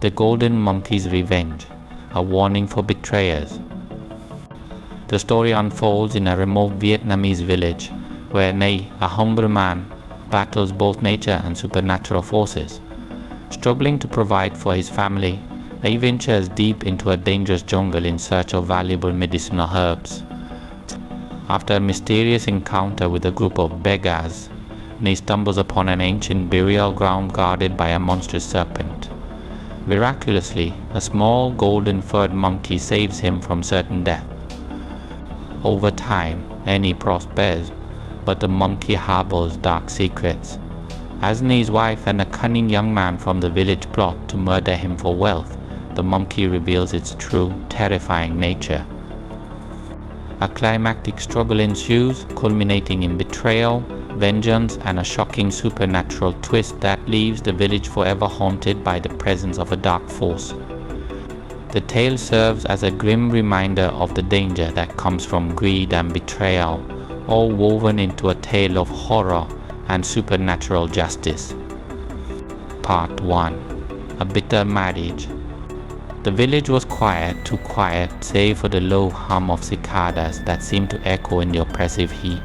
The Golden Monkey's Revenge, a warning for betrayers. The story unfolds in a remote Vietnamese village where Nay, a humble man, battles both nature and supernatural forces. Struggling to provide for his family, Nay ventures deep into a dangerous jungle in search of valuable medicinal herbs. After a mysterious encounter with a group of beggars, Nay stumbles upon an ancient burial ground guarded by a monstrous serpent. Miraculously, a small golden-furred monkey saves him from certain death. Over time, Annie prospers, but the monkey harbors dark secrets. As Nay's wife and a cunning young man from the village plot to murder him for wealth, the monkey reveals its true, terrifying nature. A climactic struggle ensues, culminating in betrayal, vengeance, and a shocking supernatural twist that leaves the village forever haunted by the presence of a dark force. The tale serves as a grim reminder of the danger that comes from greed and betrayal, all woven into a tale of horror and supernatural justice. Part 1. A Bitter Marriage. The village was quiet, too quiet, save for the low hum of cicadas that seemed to echo in the oppressive heat.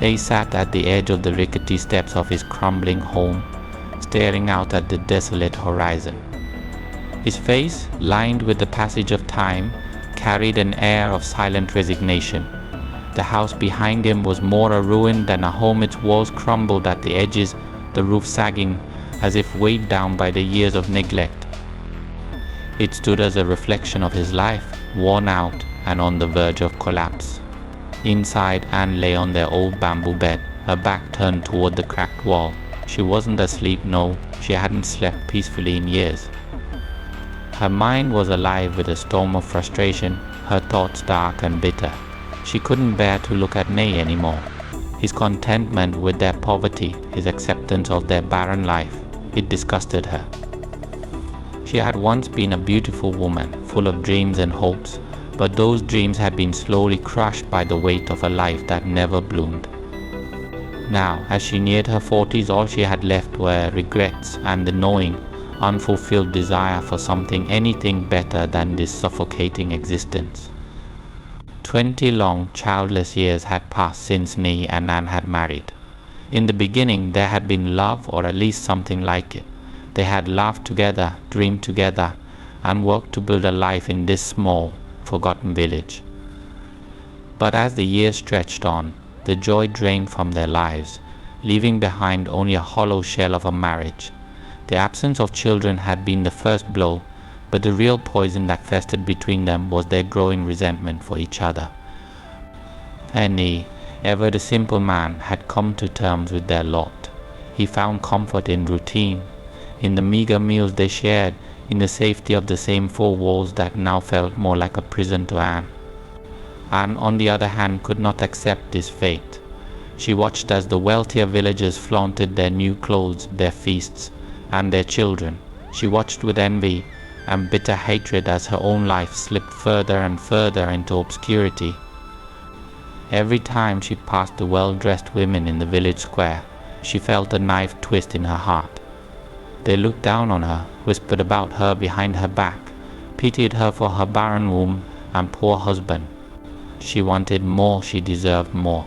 They sat at the edge of the rickety steps of his crumbling home, staring out at the desolate horizon. His face, lined with the passage of time, carried an air of silent resignation. The house behind him was more a ruin than a home, its walls crumbled at the edges, the roof sagging as if weighed down by the years of neglect. It stood as a reflection of his life, worn out and on the verge of collapse. Inside, Anne lay on their old bamboo bed, her back turned toward the cracked wall. She wasn't asleep, no, she hadn't slept peacefully in years. Her mind was alive with a storm of frustration, her thoughts dark and bitter. She couldn't bear to look at Nay anymore. His contentment with their poverty, his acceptance of their barren life, it disgusted her. She had once been a beautiful woman, full of dreams and hopes, but those dreams had been slowly crushed by the weight of a life that never bloomed. Now, as she neared her 40s, all she had left were regrets and the knowing, unfulfilled desire for something, anything better than this suffocating existence. 20 long, childless years had passed since Nay and Anne had married. In the beginning, there had been love, or at least something like it. They had laughed together, dreamed together, and worked to build a life in this small, forgotten village. But as the years stretched on, the joy drained from their lives, leaving behind only a hollow shell of a marriage. The absence of children had been the first blow, but the real poison that festered between them was their growing resentment for each other. Annie, ever the simple man, had come to terms with their lot. He found comfort in routine, in the meager meals they shared, in the safety of the same four walls that now felt more like a prison to Anne. Anne, on the other hand, could not accept this fate. She watched as the wealthier villagers flaunted their new clothes, their feasts, and their children. She watched with envy and bitter hatred as her own life slipped further and further into obscurity. Every time she passed the well-dressed women in the village square, she felt a knife twist in her heart. They looked down on her, whispered about her behind her back, pitied her for her barren womb and poor husband. She wanted more, she deserved more.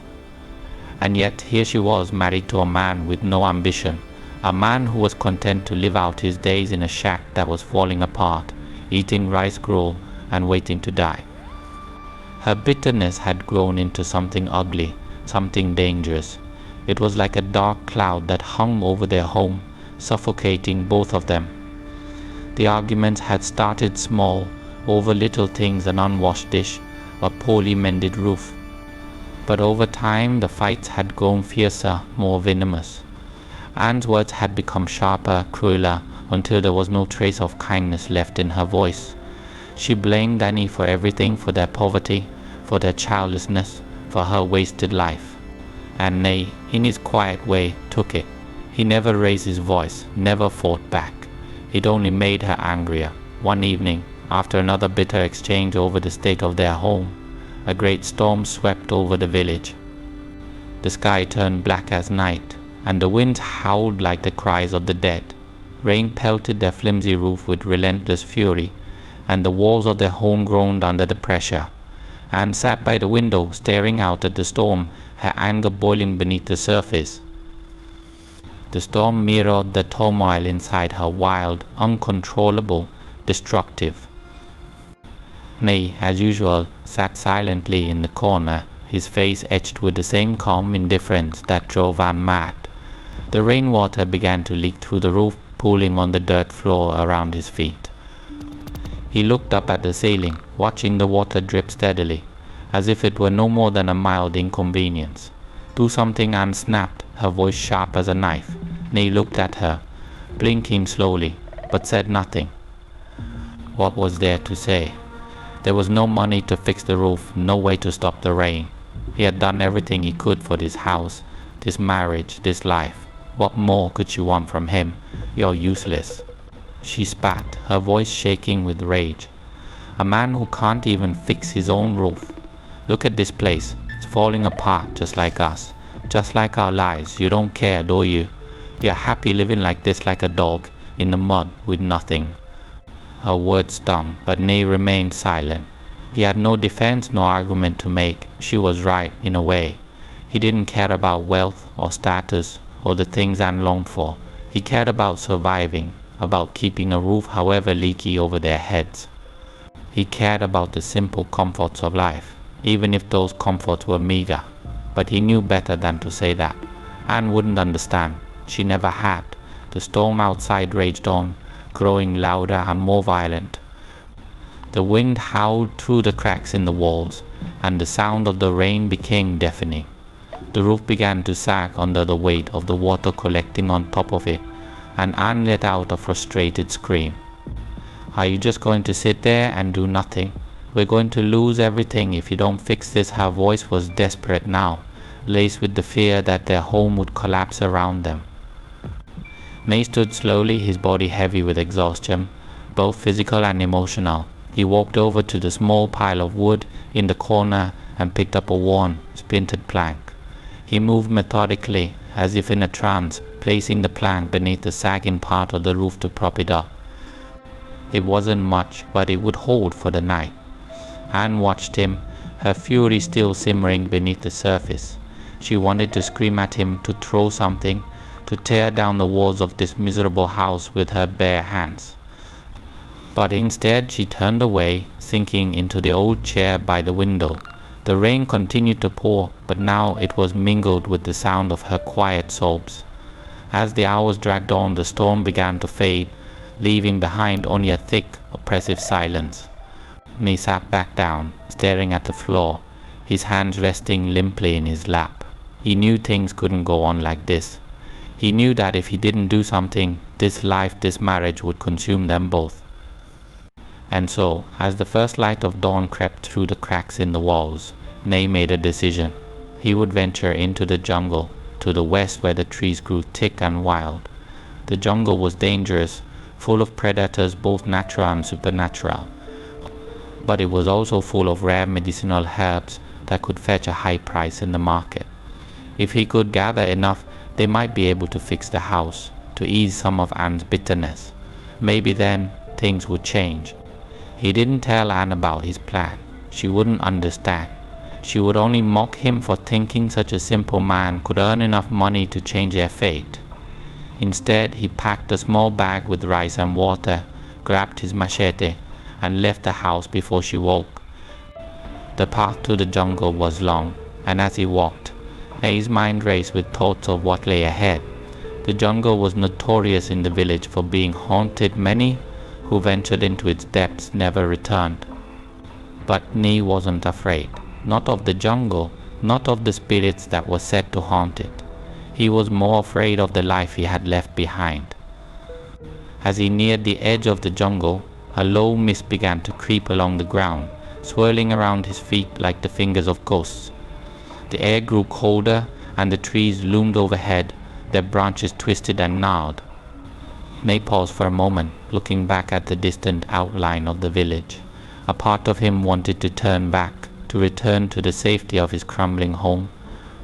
And yet here she was, married to a man with no ambition, a man who was content to live out his days in a shack that was falling apart, eating rice gruel and waiting to die. Her bitterness had grown into something ugly, something dangerous. It was like a dark cloud that hung over their home, suffocating both of them. The arguments had started small, over little things, an unwashed dish, a poorly mended roof. But over time the fights had grown fiercer, more venomous. Anne's words had become sharper, crueler, until there was no trace of kindness left in her voice. She blamed Annie for everything, for their poverty, for their childlessness, for her wasted life. And Nay, in his quiet way, took it. He never raised his voice, never fought back. It only made her angrier. One evening, after another bitter exchange over the state of their home, a great storm swept over the village. The sky turned black as night, and the winds howled like the cries of the dead. Rain pelted their flimsy roof with relentless fury, and the walls of their home groaned under the pressure. Anne sat by the window, staring out at the storm, her anger boiling beneath the surface. The storm mirrored the turmoil inside her, wild, uncontrollable, destructive. Nay, as usual, sat silently in the corner, his face etched with the same calm indifference that drove Anne mad. The rainwater began to leak through the roof, pooling on the dirt floor around his feet. He looked up at the ceiling, watching the water drip steadily, as if it were no more than a mild inconvenience. "Do something," Anne snapped, her voice sharp as a knife. Nay looked at her, blinking slowly, but said nothing. What was there to say? There was no money to fix the roof, no way to stop the rain. He had done everything he could for this house, this marriage, this life. What more could she want from him? "You're useless." She spat, her voice shaking with rage. "A man who can't even fix his own roof. Look at this place. It's falling apart just like us. Just like our lives. You don't care, do you? You're happy living like this, like a dog, in the mud, with nothing." Her words stung, but Nay remained silent. He had no defense, no argument to make. She was right, in a way. He didn't care about wealth or status or the things Anne longed for. He cared about surviving, about keeping a roof however leaky over their heads. He cared about the simple comforts of life, even if those comforts were meager. But he knew better than to say that. Anne wouldn't understand. She never had. The storm outside raged on, growing louder and more violent. The wind howled through the cracks in the walls, and the sound of the rain became deafening. The roof began to sag under the weight of the water collecting on top of it, and Anne let out a frustrated scream. "Are you just going to sit there and do nothing? We're going to lose everything if you don't fix this." Her voice was desperate now, laced with the fear that their home would collapse around them. May stood slowly, his body heavy with exhaustion, both physical and emotional. He walked over to the small pile of wood in the corner and picked up a worn, splintered plank. He moved methodically, as if in a trance, placing the plank beneath the sagging part of the roof to prop it up. It wasn't much, but it would hold for the night. Anne watched him, her fury still simmering beneath the surface. She wanted to scream at him, to throw something, to tear down the walls of this miserable house with her bare hands. But instead she turned away, sinking into the old chair by the window. The rain continued to pour, but now it was mingled with the sound of her quiet sobs. As the hours dragged on, the storm began to fade, leaving behind only a thick, oppressive silence. May sat back down, staring at the floor, his hands resting limply in his lap. He knew things couldn't go on like this. He knew that if he didn't do something, this life, this marriage would consume them both. And so, as the first light of dawn crept through the cracks in the walls, Nay made a decision. He would venture into the jungle, to the west where the trees grew thick and wild. The jungle was dangerous, full of predators both natural and supernatural. But it was also full of rare medicinal herbs that could fetch a high price in the market. If he could gather enough, they might be able to fix the house, to ease some of Anne's bitterness. Maybe then things would change. He didn't tell Anne about his plan. She wouldn't understand. She would only mock him for thinking such a simple man could earn enough money to change their fate. Instead, he packed a small bag with rice and water, grabbed his machete, and left the house before she woke. The path to the jungle was long, and as he walked, Nay's mind raced with thoughts of what lay ahead. The jungle was notorious in the village for being haunted. Many who ventured into its depths never returned. But Nay wasn't afraid, not of the jungle, not of the spirits that were said to haunt it. He was more afraid of the life he had left behind. As he neared the edge of the jungle, a low mist began to creep along the ground, swirling around his feet like the fingers of ghosts. The air grew colder, and the trees loomed overhead, their branches twisted and gnarled. May paused for a moment, looking back at the distant outline of the village. A part of him wanted to turn back, to return to the safety of his crumbling home.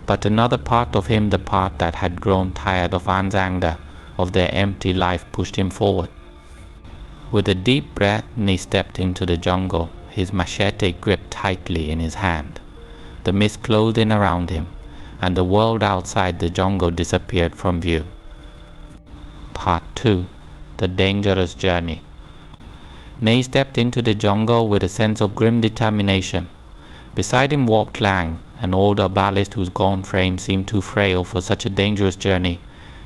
But another part of him, the part that had grown tired of Anne's anger, of their empty life pushed him forward. With a deep breath, Nay stepped into the jungle, his machete gripped tightly in his hand. The mist closed in around him, and the world outside the jungle disappeared from view. Part 2. The Dangerous Journey. Nay stepped into the jungle with a sense of grim determination. Beside him walked Lang, an old herbalist whose gaunt frame seemed too frail for such a dangerous journey,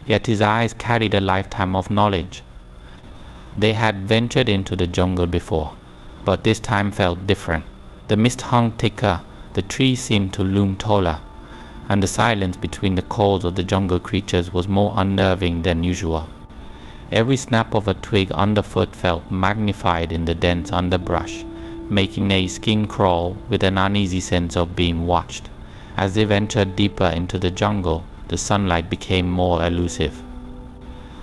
yet his eyes carried a lifetime of knowledge. They had ventured into the jungle before, but this time felt different. The mist hung thicker, the trees seemed to loom taller, and the silence between the calls of the jungle creatures was more unnerving than usual. Every snap of a twig underfoot felt magnified in the dense underbrush, making Nay's skin crawl with an uneasy sense of being watched. As they ventured deeper into the jungle, the sunlight became more elusive.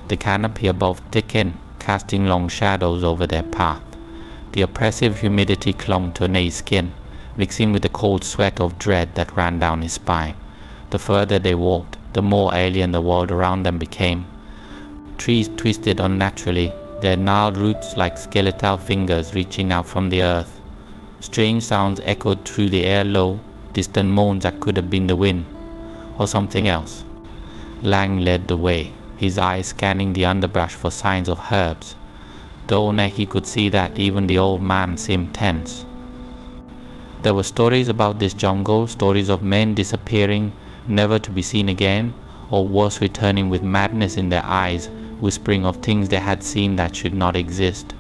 The canopy above thickened, casting long shadows over their path. The oppressive humidity clung to Nay's skin, mixing with the cold sweat of dread that ran down his spine. The further they walked, the more alien the world around them became. Trees twisted unnaturally, their gnarled roots like skeletal fingers reaching out from the earth. Strange sounds echoed through the air, low, distant moans that could have been the wind, or something else. Lang led the way, his eyes scanning the underbrush for signs of herbs, though now he could see that even the old man seemed tense. There were stories about this jungle, stories of men disappearing, never to be seen again, or worse, returning with madness in their eyes, whispering of things they had seen that should not exist.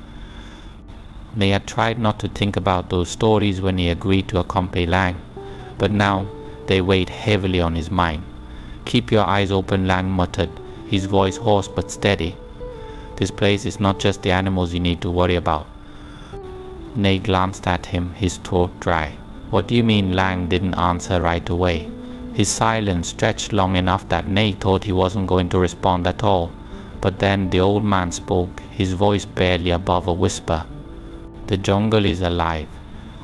They had tried not to think about those stories when he agreed to accompany Lang, but now they weighed heavily on his mind. "Keep your eyes open," Lang muttered, his voice hoarse but steady. "This place is not just the animals you need to worry about." Nay glanced at him, his throat dry. "What do you mean?" Lang didn't answer right away. His silence stretched long enough that Nay thought he wasn't going to respond at all. But then the old man spoke, his voice barely above a whisper. "The jungle is alive,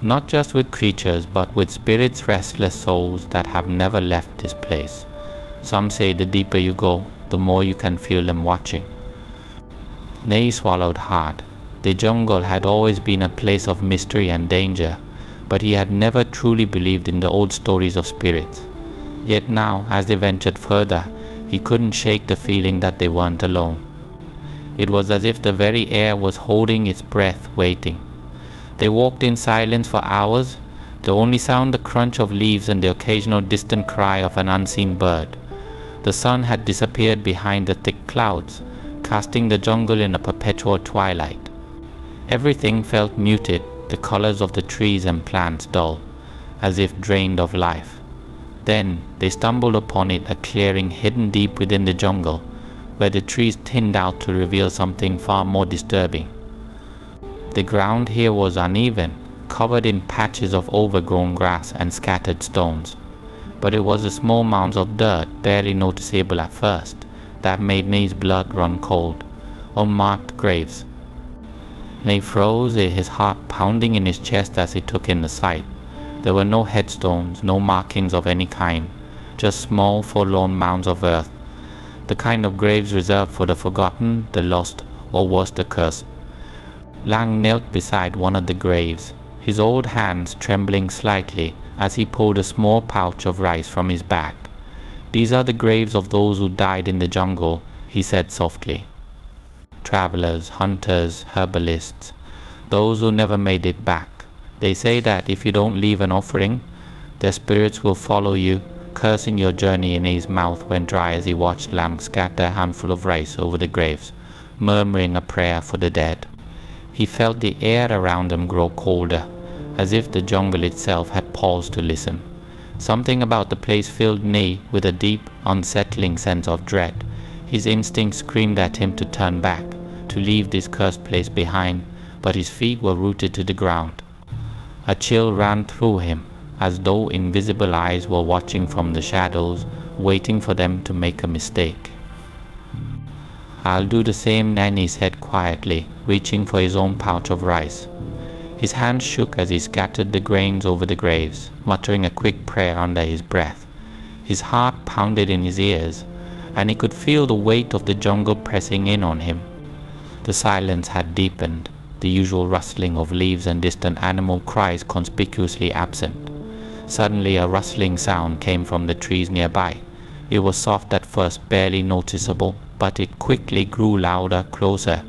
not just with creatures, but with spirits, restless souls that have never left this place. Some say the deeper you go, the more you can feel them watching." Nay swallowed hard. The jungle had always been a place of mystery and danger, but he had never truly believed in the old stories of spirits. Yet now, as they ventured further, he couldn't shake the feeling that they weren't alone. It was as if the very air was holding its breath, waiting. They walked in silence for hours, the only sound the crunch of leaves and the occasional distant cry of an unseen bird. The sun had disappeared behind the thick clouds, casting the jungle in a perpetual twilight. Everything felt muted, the colors of the trees and plants dull, as if drained of life. Then they stumbled upon it, a clearing hidden deep within the jungle, where the trees thinned out to reveal something far more disturbing. The ground here was uneven, covered in patches of overgrown grass and scattered stones, but it was the small mounds of dirt, barely noticeable at first, that made Nay's blood run cold. Unmarked graves. Nay froze, his heart pounding in his chest as he took in the sight. There were no headstones, no markings of any kind, just small, forlorn mounds of earth, the kind of graves reserved for the forgotten, the lost, or worse, the cursed. Lang knelt beside one of the graves, his old hands trembling slightly as he pulled a small pouch of rice from his bag. "These are the graves of those who died in the jungle," he said softly. "Travelers, hunters, herbalists, those who never made it back. They say that if you don't leave an offering, their spirits will follow you," cursing your journey. In his mouth went dry as he watched Lang scatter a handful of rice over the graves, murmuring a prayer for the dead. He felt the air around them grow colder, as if the jungle itself had paused to listen. Something about the place filled Nay with a deep, unsettling sense of dread. His instincts screamed at him to turn back, to leave this cursed place behind, but his feet were rooted to the ground. A chill ran through him, as though invisible eyes were watching from the shadows, waiting for them to make a mistake. "I'll do the same," Nanny said quietly, reaching for his own pouch of rice. His hand shook as he scattered the grains over the graves, muttering a quick prayer under his breath. His heart pounded in his ears, and he could feel the weight of the jungle pressing in on him. The silence had deepened, the usual rustling of leaves and distant animal cries conspicuously absent. Suddenly a rustling sound came from the trees nearby. It was soft at first, barely noticeable, but it quickly grew louder, closer.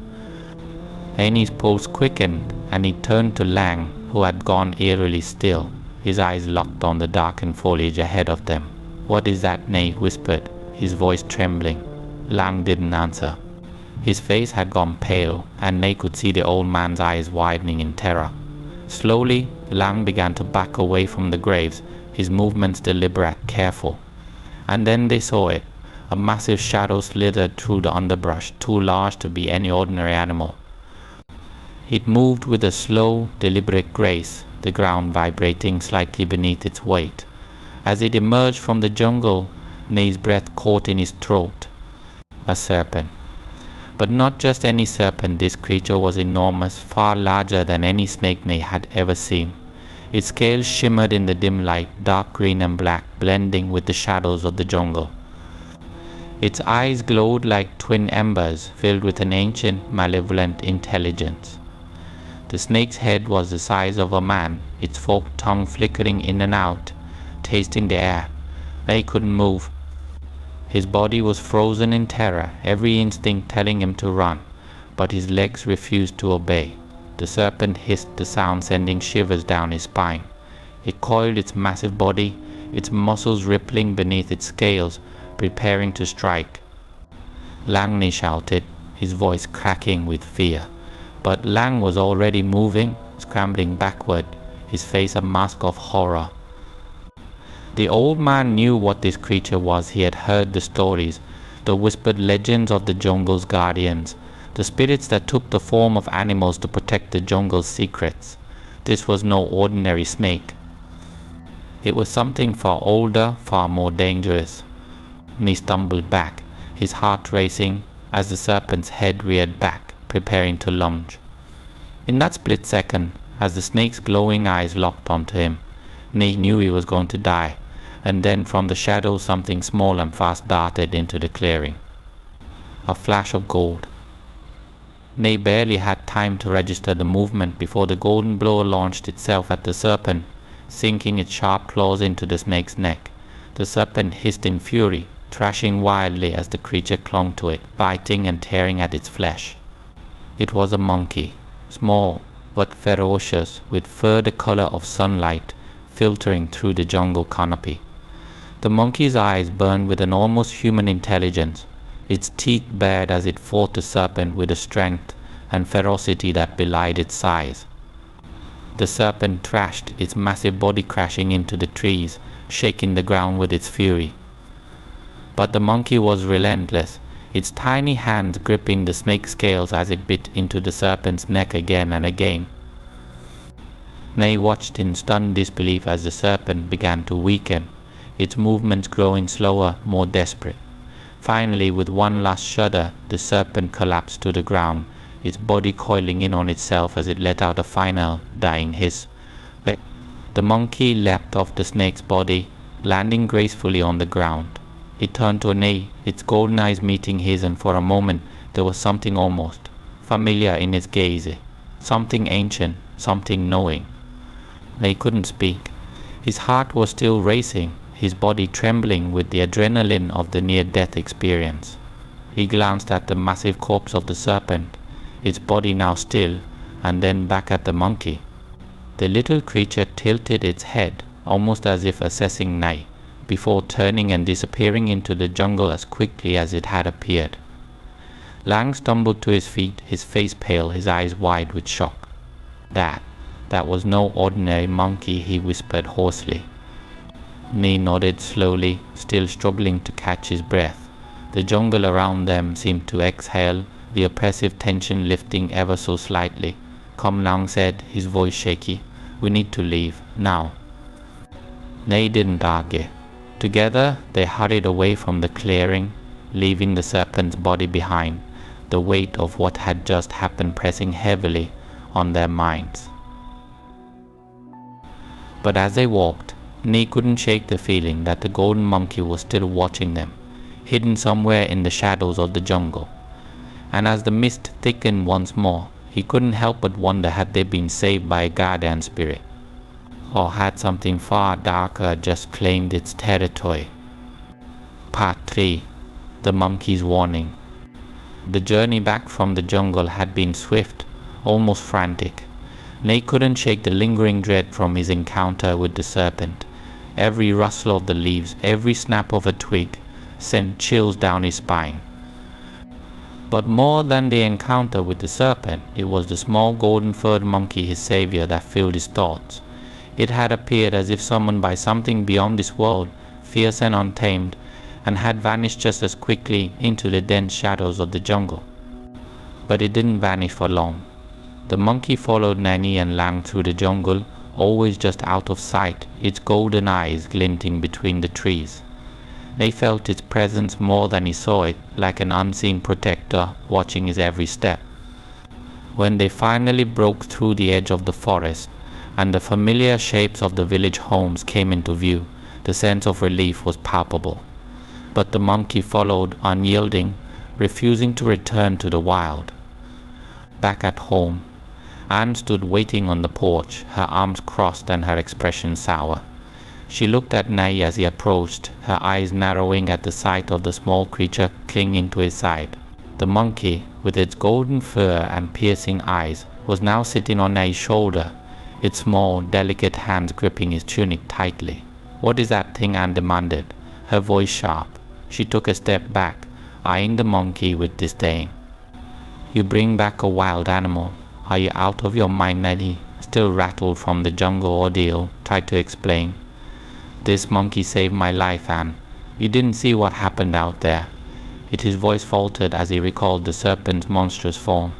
Annie's pulse quickened, and he turned to Lang, who had gone eerily still, his eyes locked on the darkened foliage ahead of them. "What is that?" Nate whispered, his voice trembling. Lang didn't answer. His face had gone pale, and Nate could see the old man's eyes widening in terror. Slowly, Lang began to back away from the graves, his movements deliberate, careful. And then they saw it. A massive shadow slithered through the underbrush, too large to be any ordinary animal. It moved with a slow, deliberate grace, the ground vibrating slightly beneath its weight. As it emerged from the jungle, Nate's breath caught in his throat. A serpent. But not just any serpent. This creature was enormous, far larger than any snake Nate had ever seen. Its scales shimmered in the dim light, dark green and black, blending with the shadows of the jungle. Its eyes glowed like twin embers, filled with an ancient, malevolent intelligence. The snake's head was the size of a man, its forked tongue flickering in and out, tasting the air. Nate couldn't move. His body was frozen in terror, every instinct telling him to run, but his legs refused to obey. The serpent hissed, the sound sending shivers down his spine. It coiled its massive body, its muscles rippling beneath its scales, preparing to strike. "Lang," he shouted, his voice cracking with fear. But Lang was already moving, scrambling backward, his face a mask of horror. The old man knew what this creature was. He had heard the stories, the whispered legends of the jungle's guardians, the spirits that took the form of animals to protect the jungle's secrets. This was no ordinary snake. It was something far older, far more dangerous. He stumbled back, his heart racing as the serpent's head reared back, preparing to lunge. In that split second, as the snake's glowing eyes locked onto him, Nate knew he was going to die, and then from the shadows something small and fast darted into the clearing. A flash of gold. Nate barely had time to register the movement before the golden blow launched itself at the serpent, sinking its sharp claws into the snake's neck. The serpent hissed in fury, thrashing wildly as the creature clung to it, biting and tearing at its flesh. It was a monkey, small but ferocious, with fur the color of sunlight filtering through the jungle canopy. The monkey's eyes burned with an almost human intelligence, its teeth bared as it fought the serpent with a strength and ferocity that belied its size. The serpent thrashed, its massive body crashing into the trees, shaking the ground with its fury. But the monkey was relentless, its tiny hands gripping the snake's scales as it bit into the serpent's neck again and again. Nate watched in stunned disbelief as the serpent began to weaken, its movements growing slower, more desperate. Finally, with one last shudder, the serpent collapsed to the ground, its body coiling in on itself as it let out a final, dying hiss. The monkey leapt off the snake's body, landing gracefully on the ground. It turned to Nate, its golden eyes meeting his, and for a moment there was something almost familiar in its gaze, something ancient, something knowing. Nate couldn't speak. His heart was still racing, his body trembling with the adrenaline of the near-death experience. He glanced at the massive corpse of the serpent, its body now still, and then back at the monkey. The little creature tilted its head, almost as if assessing Nate, before turning and disappearing into the jungle as quickly as it had appeared. Lang stumbled to his feet, his face pale, his eyes wide with shock. That was no ordinary monkey," he whispered hoarsely. Nee nodded slowly, still struggling to catch his breath. The jungle around them seemed to exhale, the oppressive tension lifting ever so slightly. "Come," Lang said, his voice shaky. "We need to leave, now." Nee didn't argue. Together, they hurried away from the clearing, leaving the serpent's body behind, the weight of what had just happened pressing heavily on their minds. But as they walked, Nee couldn't shake the feeling that the golden monkey was still watching them, hidden somewhere in the shadows of the jungle. And as the mist thickened once more, he couldn't help but wonder had they been saved by a guardian spirit, or had something far darker just claimed its territory. Part 3. The Monkey's Warning. The journey back from the jungle had been swift, almost frantic. Nay couldn't shake the lingering dread from his encounter with the serpent. Every rustle of the leaves, every snap of a twig, sent chills down his spine. But more than the encounter with the serpent, it was the small golden-furred monkey, his savior, that filled his thoughts. It had appeared as if summoned by something beyond this world, fierce and untamed, and had vanished just as quickly into the dense shadows of the jungle. But it didn't vanish for long. The monkey followed Nanny and Lang through the jungle, always just out of sight, its golden eyes glinting between the trees. They felt its presence more than he saw it, like an unseen protector watching his every step. When they finally broke through the edge of the forest, and the familiar shapes of the village homes came into view, the sense of relief was palpable. But the monkey followed, unyielding, refusing to return to the wild. Back at home, Anne stood waiting on the porch, her arms crossed and her expression sour. She looked at Nay as he approached, her eyes narrowing at the sight of the small creature clinging to his side. The monkey, with its golden fur and piercing eyes, was now sitting on Nay's shoulder, its small, delicate hands gripping his tunic tightly. "What is that thing?" Anne demanded, her voice sharp. She took a step back, eyeing the monkey with disdain. "You bring back a wild animal. Are you out of your mind?" Nelly, still rattled from the jungle ordeal, tried to explain. "This monkey saved my life, Anne. You didn't see what happened out there." His voice faltered as he recalled the serpent's monstrous form.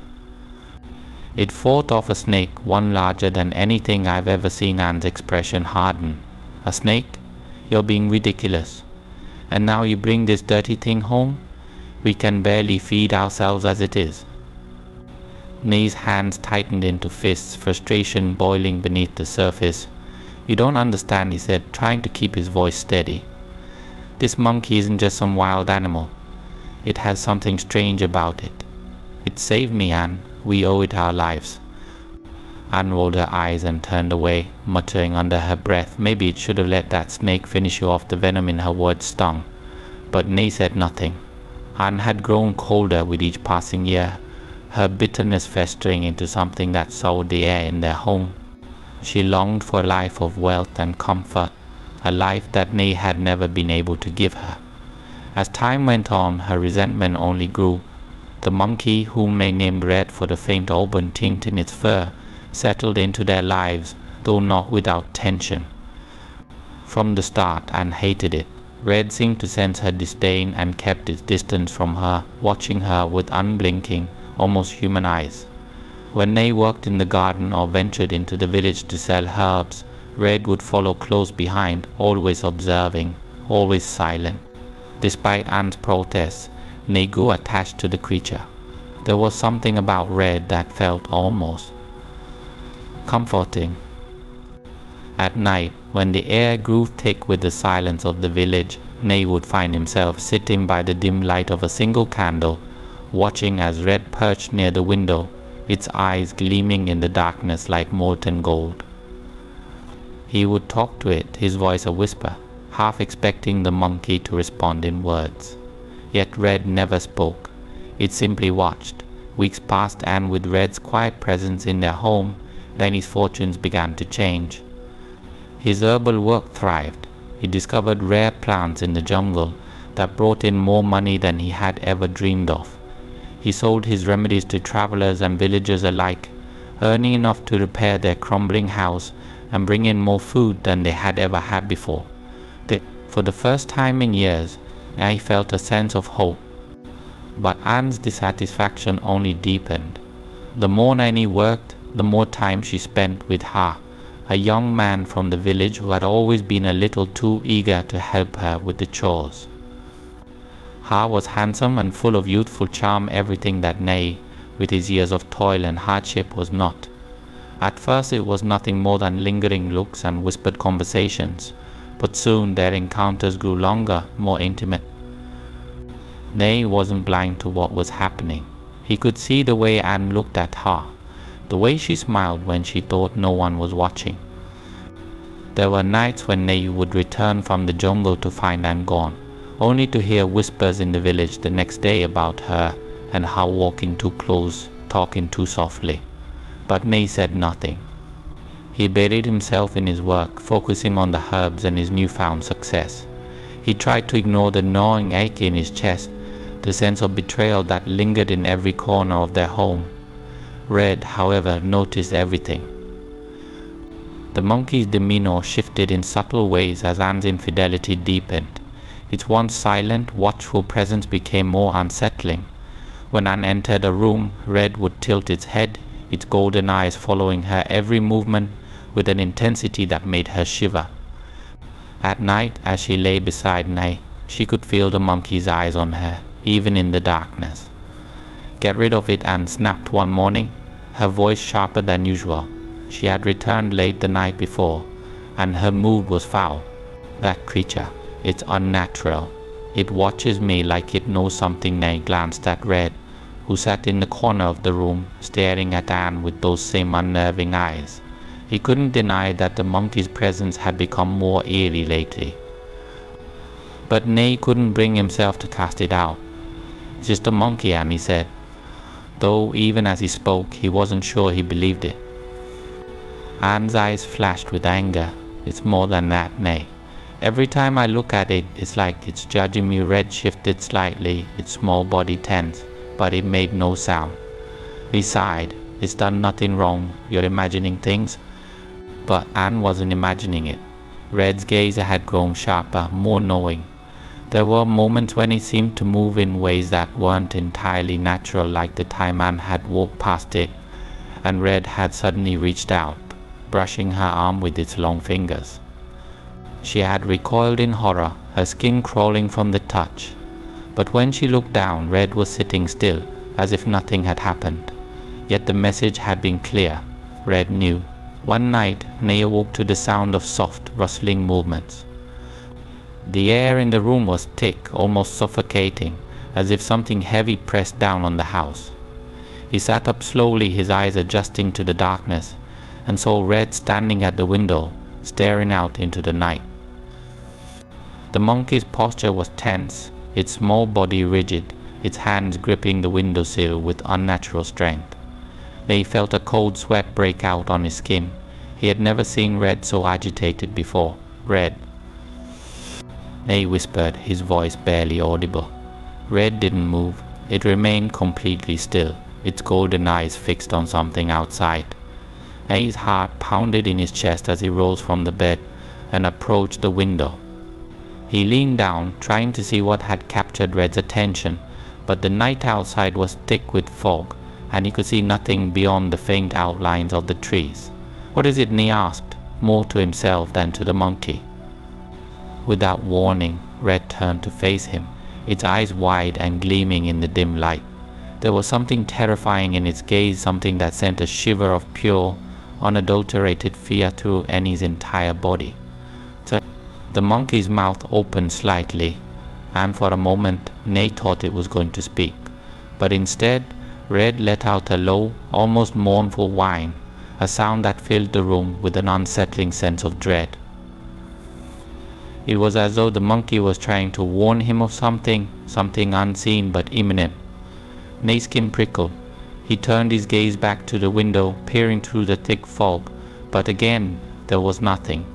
"It fought off a snake, one larger than anything I've ever seen." Anne's expression hardened. "A snake? You're being ridiculous. And now you bring this dirty thing home? We can barely feed ourselves as it is." Nay's hands tightened into fists, frustration boiling beneath the surface. "You don't understand," he said, trying to keep his voice steady. "This monkey isn't just some wild animal. It has something strange about it. It saved me, Anne. We owe it our lives." Anne rolled her eyes and turned away, muttering under her breath, "Maybe it should have let that snake finish you off." The venom in her words stung. But Nay said nothing. Anne had grown colder with each passing year, her bitterness festering into something that soured the air in their home. She longed for a life of wealth and comfort, a life that Nay had never been able to give her. As time went on, her resentment only grew. The monkey, whom they named Red for the faint auburn tint in its fur, settled into their lives, though not without tension. From the start, Anne hated it. Red seemed to sense her disdain and kept its distance from her, watching her with unblinking, almost human eyes. When they worked in the garden or ventured into the village to sell herbs, Red would follow close behind, always observing, always silent. Despite Anne's protests, Nay grew attached to the creature. There was something about Red that felt almost comforting. At night, when the air grew thick with the silence of the village, Nay would find himself sitting by the dim light of a single candle, watching as Red perched near the window, its eyes gleaming in the darkness like molten gold. He would talk to it, his voice a whisper, half expecting the monkey to respond in words. Yet Red never spoke. It simply watched. Weeks passed, and with Red's quiet presence in their home, Lenny's fortunes began to change. His herbal work thrived. He discovered rare plants in the jungle that brought in more money than he had ever dreamed of. He sold his remedies to travelers and villagers alike, earning enough to repair their crumbling house and bring in more food than they had ever had before. For the first time in years, I felt a sense of hope. But Anne's dissatisfaction only deepened. The more Nanny worked, the more time she spent with Ha, a young man from the village who had always been a little too eager to help her with the chores. Ha was handsome and full of youthful charm, everything that Nay, with his years of toil and hardship, was not. At first it was nothing more than lingering looks and whispered conversations, but soon their encounters grew longer, more intimate. Nay wasn't blind to what was happening. He could see the way Anne looked at her, the way she smiled when she thought no one was watching. There were nights when Nay would return from the jungle to find Anne gone, only to hear whispers in the village the next day about her and how walking too close, talking too softly. But Nay said nothing. He buried himself in his work, focusing on the herbs and his newfound success. He tried to ignore the gnawing ache in his chest, the sense of betrayal that lingered in every corner of their home. Red, however, noticed everything. The monkey's demeanor shifted in subtle ways as Anne's infidelity deepened. Its once silent, watchful presence became more unsettling. When Anne entered a room, Red would tilt its head, its golden eyes following her every movement with an intensity that made her shiver. At night, as she lay beside Nay, she could feel the monkey's eyes on her, even in the darkness. "Get rid of it," Anne snapped one morning, her voice sharper than usual. She had returned late the night before, and her mood was foul. "That creature, it's unnatural. It watches me like it knows something." Nay glanced at Red, who sat in the corner of the room, staring at Anne with those same unnerving eyes. He couldn't deny that the monkey's presence had become more eerie lately. But Nay couldn't bring himself to cast it out. "It's just a monkey, Anne," he said, though even as he spoke, he wasn't sure he believed it. Anne's eyes flashed with anger. "It's more than that, Nay. Every time I look at it, it's like it's judging me." Red shifted slightly, its small body tense, but it made no sound. He sighed. "It's done nothing wrong. You're imagining things." But Anne wasn't imagining it. Red's gaze had grown sharper, more knowing. There were moments when it seemed to move in ways that weren't entirely natural, like the time Anne had walked past it, and Red had suddenly reached out, brushing her arm with its long fingers. She had recoiled in horror, her skin crawling from the touch. But when she looked down, Red was sitting still, as if nothing had happened. Yet the message had been clear. Red knew. One night, Nay awoke to the sound of soft, rustling movements. The air in the room was thick, almost suffocating, as if something heavy pressed down on the house. He sat up slowly, his eyes adjusting to the darkness, and saw Red standing at the window, staring out into the night. The monkey's posture was tense, its small body rigid, its hands gripping the windowsill with unnatural strength. They felt a cold sweat break out on his skin. He had never seen Red so agitated before. "Red," Nay whispered, his voice barely audible. Red didn't move. It remained completely still, its golden eyes fixed on something outside. Nay's heart pounded in his chest as he rose from the bed and approached the window. He leaned down, trying to see what had captured Red's attention, but the night outside was thick with fog, and he could see nothing beyond the faint outlines of the trees. "What is it?" Nay asked, more to himself than to the monkey. Without warning, Red turned to face him, its eyes wide and gleaming in the dim light. There was something terrifying in its gaze, something that sent a shiver of pure, unadulterated fear through Annie's entire body. The monkey's mouth opened slightly, and for a moment Nay thought it was going to speak. But instead, Red let out a low, almost mournful whine, a sound that filled the room with an unsettling sense of dread. It was as though the monkey was trying to warn him of something unseen but imminent. Nay's skin prickled. He turned his gaze back to the window, peering through the thick fog, but again there was nothing.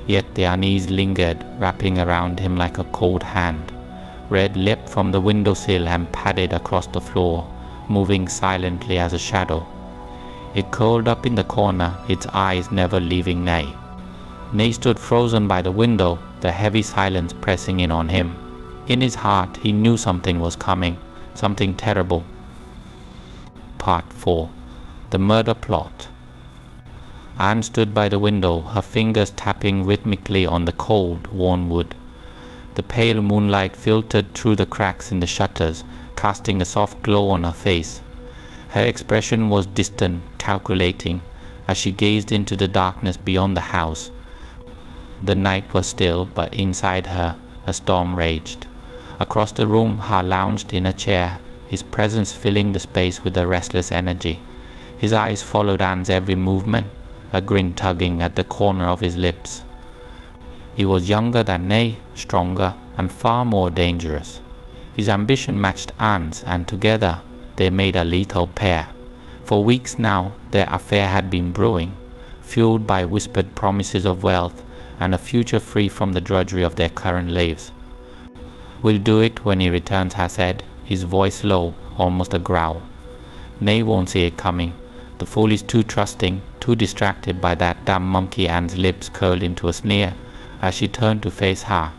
Yet the unease lingered, wrapping around him like a cold hand. Red leapt from the windowsill and padded across the floor, moving silently as a shadow. It curled up in the corner, its eyes never leaving Nay. Nay stood frozen by the window, the heavy silence pressing in on him. In his heart, he knew something was coming, something terrible. Part 4. The Murder Plot. Anne stood by the window, her fingers tapping rhythmically on the cold, worn wood. The pale moonlight filtered through the cracks in the shutters, casting a soft glow on her face. Her expression was distant, calculating, as she gazed into the darkness beyond the house. The night was still, but inside her a storm raged. Across the room, Ha lounged in a chair, his presence filling the space with a restless energy. His eyes followed Anne's every movement, a grin tugging at the corner of his lips. He was younger than Nay, stronger, and far more dangerous. His ambition matched Anne's, and together they made a lethal pair. For weeks now, their affair had been brewing, fueled by whispered promises of wealth and a future free from the drudgery of their current lives. "We'll do it when he returns," Ha said, his voice low, almost a growl. "Nay won't see it coming. The fool is too trusting, too distracted by that damn monkey." Anne's lips curled into a sneer as she turned to face Ha.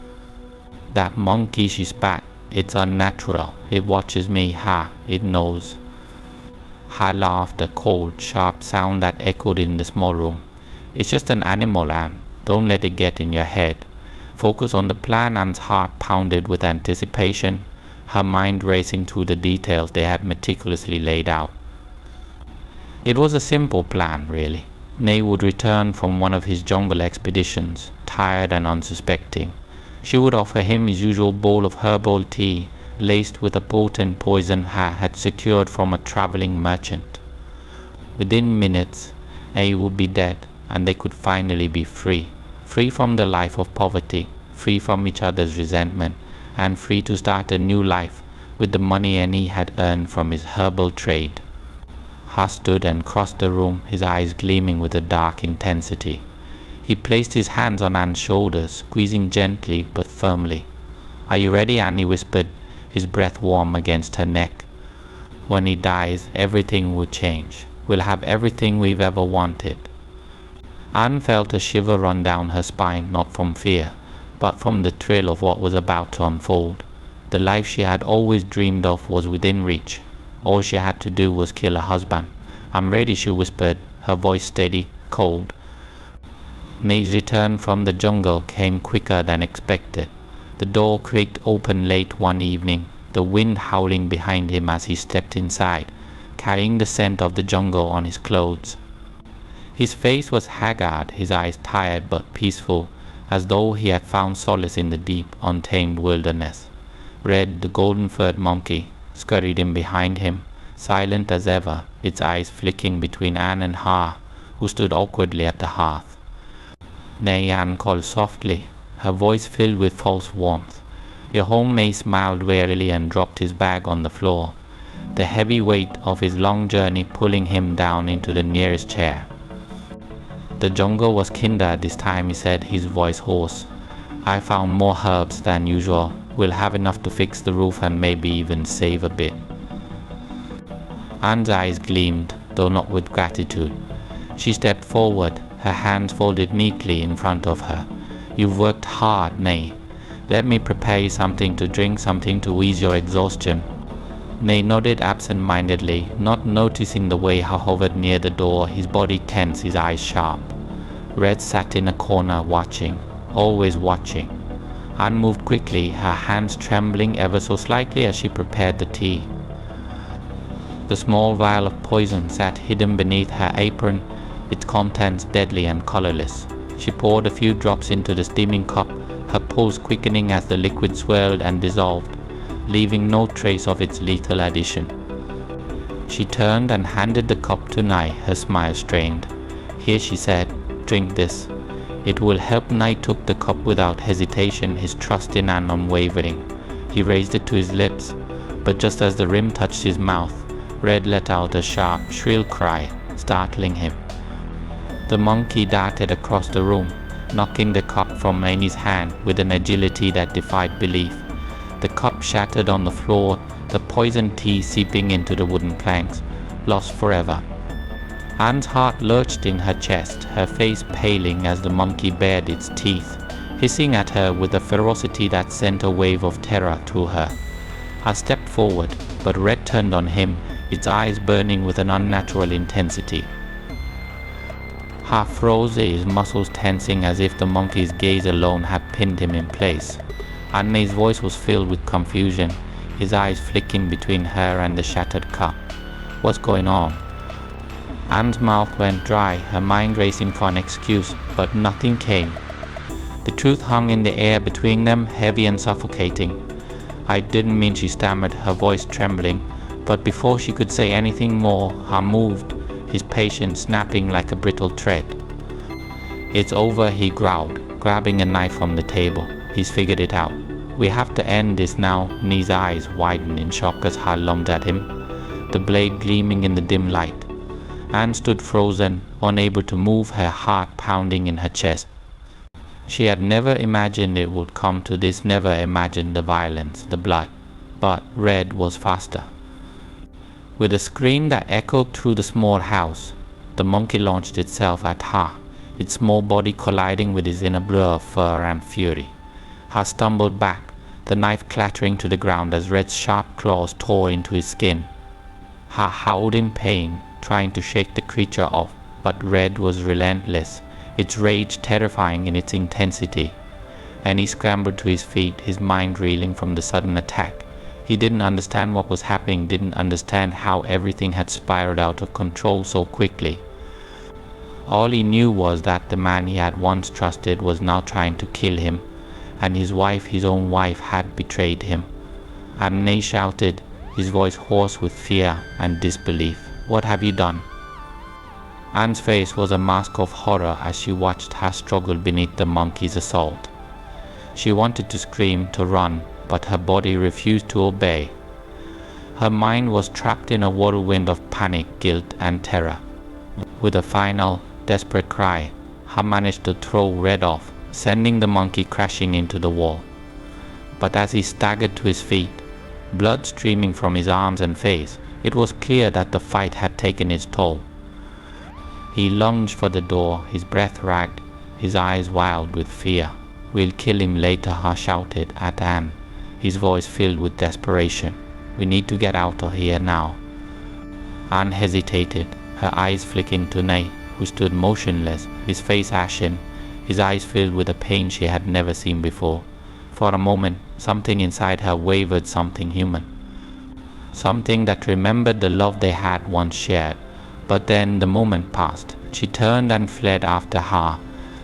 "That monkey," she spat. "It's unnatural. It watches me, Ha. It knows." Ha laughed, a cold, sharp sound that echoed in the small room. "It's just an animal, Anne. Don't let it get in your head. Focus on the plan." Anne's heart pounded with anticipation, her mind racing through the details they had meticulously laid out. It was a simple plan, really. Nay would return from one of his jungle expeditions, tired and unsuspecting. She would offer him his usual bowl of herbal tea, laced with a potent poison Ha had secured from a traveling merchant. Within minutes, Nay would be dead, and they could finally be free. Free from the life of poverty, free from each other's resentment, and free to start a new life with the money Annie had earned from his herbal trade. Ha stood and crossed the room, his eyes gleaming with a dark intensity. He placed his hands on Anne's shoulders, squeezing gently but firmly. "Are you ready?" Annie whispered, his breath warm against her neck. "When he dies, everything will change. We'll have everything we've ever wanted." Anne felt a shiver run down her spine, not from fear, but from the thrill of what was about to unfold. The life she had always dreamed of was within reach. All she had to do was kill her husband. "I'm ready," she whispered, her voice steady, cold. May's return from the jungle came quicker than expected. The door creaked open late one evening, the wind howling behind him as he stepped inside, carrying the scent of the jungle on his clothes. His face was haggard, his eyes tired but peaceful, as though he had found solace in the deep, untamed wilderness. Red, the golden-furred monkey, scurried in behind him, silent as ever, its eyes flicking between Anne and Ha, who stood awkwardly at the hearth. "Nay," Anne called softly, her voice filled with false warmth. "You're home." May smiled wearily and dropped his bag on the floor, the heavy weight of his long journey pulling him down into the nearest chair. "The jungle was kinder this time," he said, his voice hoarse. "I found more herbs than usual. We'll have enough to fix the roof and maybe even save a bit." Anne's eyes gleamed, though not with gratitude. She stepped forward, her hands folded neatly in front of her. "You've worked hard, Nay. Let me prepare you something to drink, something to ease your exhaustion." Nay nodded absent-mindedly, not noticing the way he hovered near the door, his body tense, his eyes sharp. Red sat in a corner, watching, always watching. Anne moved quickly, her hands trembling ever so slightly as she prepared the tea. The small vial of poison sat hidden beneath her apron, its contents deadly and colorless. She poured a few drops into the steaming cup, her pulse quickening as the liquid swirled and dissolved, leaving no trace of its lethal addition. She turned and handed the cup to Nai, her smile strained. "Here," she said, "drink this. It will help." Nai took the cup without hesitation, his trust in Anne unwavering. He raised it to his lips, but just as the rim touched his mouth, Red let out a sharp, shrill cry, startling him. The monkey darted across the room, knocking the cup from Annie's hand with an agility that defied belief. The cup shattered on the floor, the poisoned tea seeping into the wooden planks, lost forever. Anne's heart lurched in her chest, her face paling as the monkey bared its teeth, hissing at her with a ferocity that sent a wave of terror through her. I stepped forward, but Red turned on him, its eyes burning with an unnatural intensity. Half froze, his muscles tensing as if the monkey's gaze alone had pinned him in place. Anne's voice was filled with confusion, his eyes flicking between her and the shattered cup. "What's going on?" Anne's mouth went dry, her mind racing for an excuse, but nothing came. The truth hung in the air between them, heavy and suffocating. I didn't mean," she stammered, her voice trembling. But before she could say anything more, Ha moved, his patience snapping like a brittle thread. "It's over," he growled, grabbing a knife from the table. "He's figured it out. We have to end this now." Nee's eyes widened in shock as Ha lunged at him, the blade gleaming in the dim light. Anne stood frozen, unable to move, her heart pounding in her chest. She had never imagined it would come to this, never imagined the violence, the blood. But Red was faster. With a scream that echoed through the small house, the monkey launched itself at Ha, its small body colliding with his inner blur of fur and fury. Ha stumbled back, the knife clattering to the ground as Red's sharp claws tore into his skin. Ha howled in pain, trying to shake the creature off, but Red was relentless, its rage terrifying in its intensity. And he scrambled to his feet, his mind reeling from the sudden attack. He didn't understand what was happening, didn't understand how everything had spiraled out of control so quickly. All he knew was that the man he had once trusted was now trying to kill him, and his wife, his own wife, had betrayed him. And Ney shouted, his voice hoarse with fear and disbelief, "What have you done?" Anne's face was a mask of horror as she watched her struggle beneath the monkey's assault. She wanted to scream, to run, but her body refused to obey. Her mind was trapped in a whirlwind of panic, guilt, and terror. With a final, desperate cry, Ha managed to throw Red off, sending the monkey crashing into the wall. But as he staggered to his feet, blood streaming from his arms and face, it was clear that the fight had taken its toll. He lunged for the door, his breath ragged, his eyes wild with fear. "We'll kill him later," Ha shouted at Anne, his voice filled with desperation. "We need to get out of here now." Anne hesitated, her eyes flicking to Ney, who stood motionless, his face ashen, his eyes filled with a pain she had never seen before. For a moment, something inside her wavered, something human. Something that remembered the love they had once shared. But then the moment passed. She turned and fled after Ha,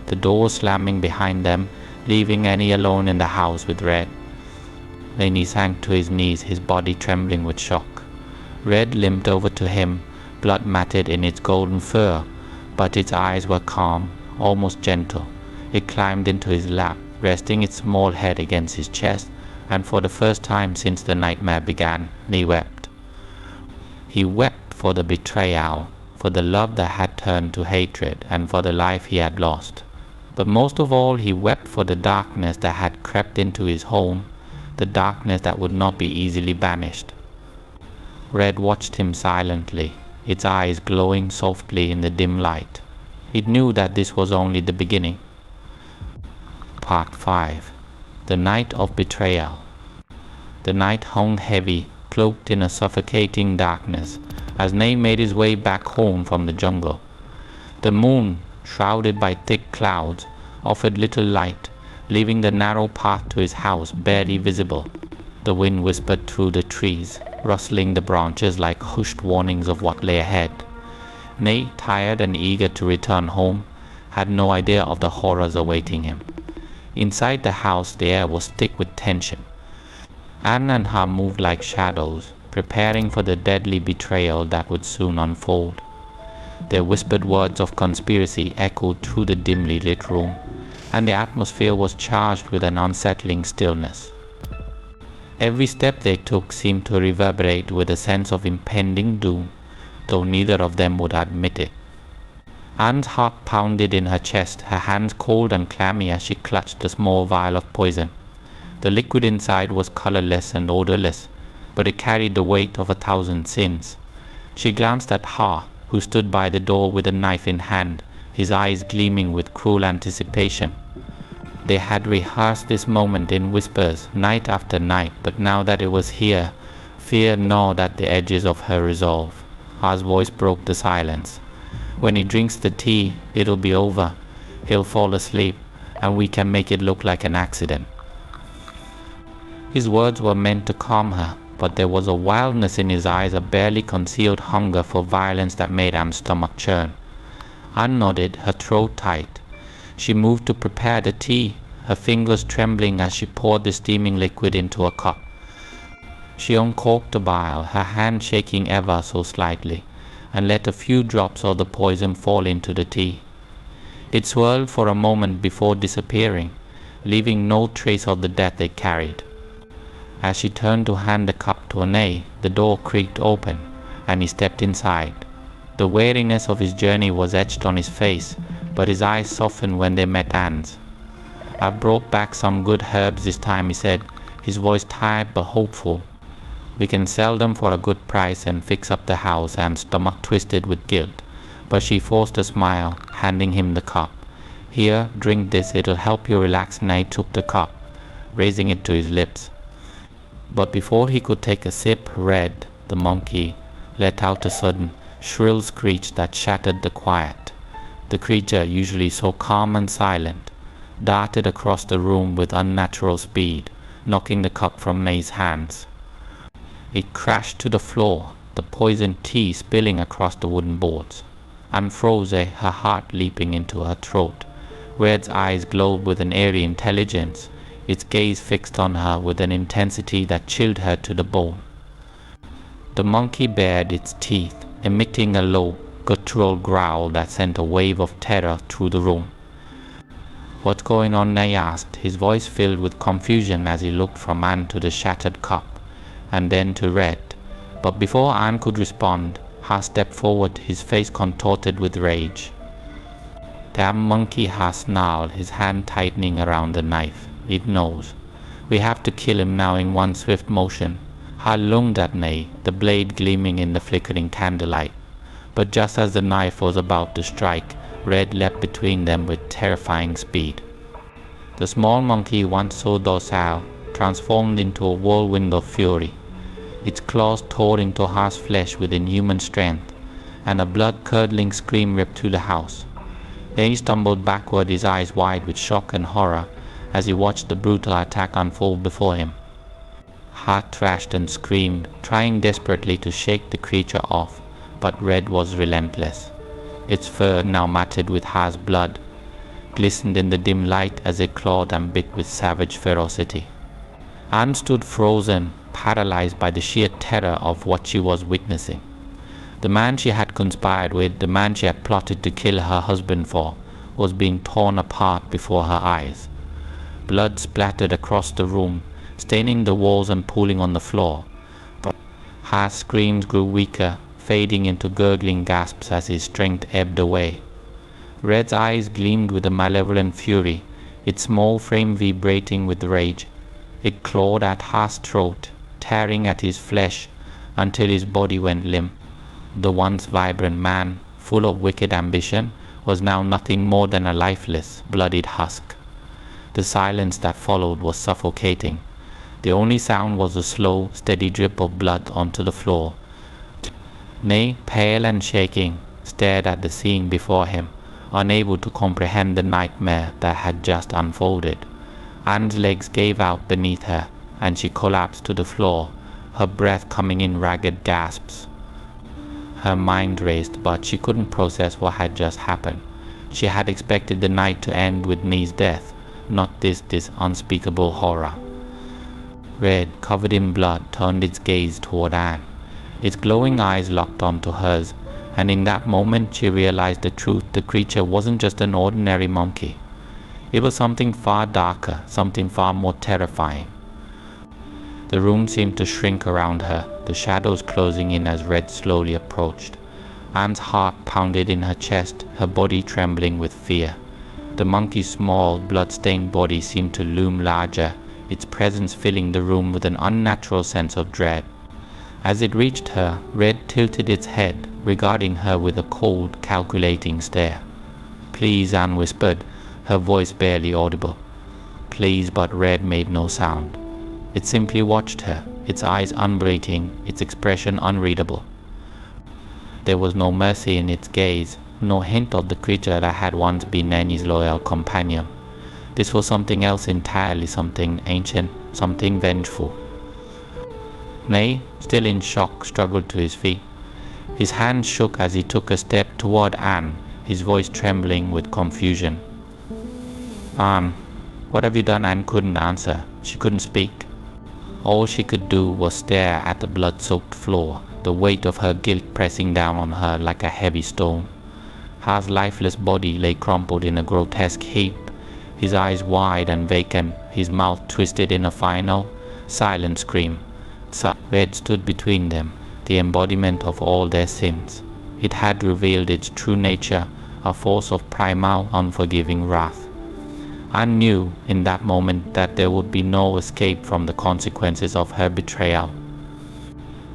the door slamming behind them, leaving Annie alone in the house with Red. Then he sank to his knees, his body trembling with shock. Red limped over to him, blood matted in its golden fur, but its eyes were calm, almost gentle. It climbed into his lap, resting its small head against his chest, and for the first time since the nightmare began, he wept. He wept for the betrayal, for the love that had turned to hatred, and for the life he had lost. But most of all, he wept for the darkness that had crept into his home, the darkness that would not be easily banished. Red watched him silently, its eyes glowing softly in the dim light. It knew that this was only the beginning. Part 5. The Night of Betrayal. The night hung heavy, cloaked in a suffocating darkness, as Ney made his way back home from the jungle. The moon, shrouded by thick clouds, offered little light, leaving the narrow path to his house barely visible. The wind whispered through the trees, rustling the branches like hushed warnings of what lay ahead. Ney, tired and eager to return home, had no idea of the horrors awaiting him. Inside the house the air was thick with tension. Anne and Ha moved like shadows, preparing for the deadly betrayal that would soon unfold. Their whispered words of conspiracy echoed through the dimly lit room, and the atmosphere was charged with an unsettling stillness. Every step they took seemed to reverberate with a sense of impending doom, though neither of them would admit it. Anne's heart pounded in her chest, her hands cold and clammy as she clutched the small vial of poison. The liquid inside was colorless and odorless, but it carried the weight of 1,000 sins. She glanced at Ha, who stood by the door with a knife in hand, his eyes gleaming with cruel anticipation. They had rehearsed this moment in whispers, night after night, but now that it was here, fear gnawed at the edges of her resolve. Ha's voice broke the silence. "When he drinks the tea, it'll be over. He'll fall asleep, and we can make it look like an accident." His words were meant to calm her, but there was a wildness in his eyes, a barely concealed hunger for violence that made Anne's stomach churn. Anne nodded, her throat tight. She moved to prepare the tea, her fingers trembling as she poured the steaming liquid into a cup. She uncorked the vial, her hand shaking ever so slightly, and let a few drops of the poison fall into the tea. It swirled for a moment before disappearing, leaving no trace of the death it carried. As she turned to hand the cup to Anay, the door creaked open, and he stepped inside. The weariness of his journey was etched on his face, but his eyes softened when they met Anne's. "I've brought back some good herbs this time," he said, his voice tired but hopeful. "We can sell them for a good price and fix up the house," Anne's stomach twisted with guilt, but she forced a smile, handing him the cup. "Here, drink this, it'll help you relax." And I took the cup, raising it to his lips. But before he could take a sip, Red, the monkey, let out a sudden, shrill screech that shattered the quiet. The creature, usually so calm and silent, darted across the room with unnatural speed, knocking the cup from May's hands. It crashed to the floor, the poisoned tea spilling across the wooden boards. And froze, her heart leaping into her throat. Red's eyes glowed with an eerie intelligence, its gaze fixed on her with an intensity that chilled her to the bone. The monkey bared its teeth, emitting a low, guttural growl that sent a wave of terror through the room. "What's going on?" Nay asked, his voice filled with confusion as he looked from Anne to the shattered cup, and then to Red. But before Anne could respond, Haas stepped forward, his face contorted with rage. "Damn monkey," Haas snarled, his hand tightening around the knife. "It knows. We have to kill him now in one swift motion." Ha lunged at Nay, the blade gleaming in the flickering candlelight. But just as the knife was about to strike, Red leapt between them with terrifying speed. The small monkey, once so docile, transformed into a whirlwind of fury. Its claws tore into Ha's flesh with inhuman strength, and a blood-curdling scream ripped through the house. Then he stumbled backward, his eyes wide with shock and horror, as he watched the brutal attack unfold before him. Ha thrashed and screamed, trying desperately to shake the creature off, but Red was relentless. Its fur, now matted with Ha's blood, glistened in the dim light as it clawed and bit with savage ferocity. Anne stood frozen, paralyzed by the sheer terror of what she was witnessing. The man she had conspired with, the man she had plotted to kill her husband for, was being torn apart before her eyes. Blood splattered across the room, staining the walls and pooling on the floor. But Ha's screams grew weaker, fading into gurgling gasps as his strength ebbed away. Red's eyes gleamed with a malevolent fury, its small frame vibrating with rage. It clawed at Ha's throat, tearing at his flesh until his body went limp. The once vibrant man, full of wicked ambition, was now nothing more than a lifeless, bloodied husk. The silence that followed was suffocating. The only sound was the slow, steady drip of blood onto the floor. Nay, pale and shaking, stared at the scene before him, unable to comprehend the nightmare that had just unfolded. Anne's legs gave out beneath her, and she collapsed to the floor, her breath coming in ragged gasps. Her mind raced, but she couldn't process what had just happened. She had expected the night to end with Nee's death, not this unspeakable horror. Red, covered in blood, turned its gaze toward Anne. Its glowing eyes locked onto hers, and in that moment she realized the truth. The creature wasn't just an ordinary monkey. It was something far darker, something far more terrifying. The room seemed to shrink around her, the shadows closing in as Red slowly approached. Anne's heart pounded in her chest, her body trembling with fear. The monkey's small, blood-stained body seemed to loom larger, its presence filling the room with an unnatural sense of dread. As it reached her, Red tilted its head, regarding her with a cold, calculating stare. "Please," Anne whispered, her voice barely audible. "Please," but Red made no sound. It simply watched her, its eyes unblinking, its expression unreadable. There was no mercy in its gaze, no hint of the creature that had once been Nanny's loyal companion. This was something else entirely, something ancient, something vengeful. Nay, still in shock, struggled to his feet. His hand shook as he took a step toward Anne, his voice trembling with confusion. "Anne, what have you done?" Anne couldn't answer. She couldn't speak. All she could do was stare at the blood-soaked floor, the weight of her guilt pressing down on her like a heavy stone. Ha's lifeless body lay crumpled in a grotesque heap, his eyes wide and vacant, his mouth twisted in a final, silent scream. Red stood between them, the embodiment of all their sins. It had revealed its true nature, a force of primal, unforgiving wrath. Anne knew in that moment that there would be no escape from the consequences of her betrayal.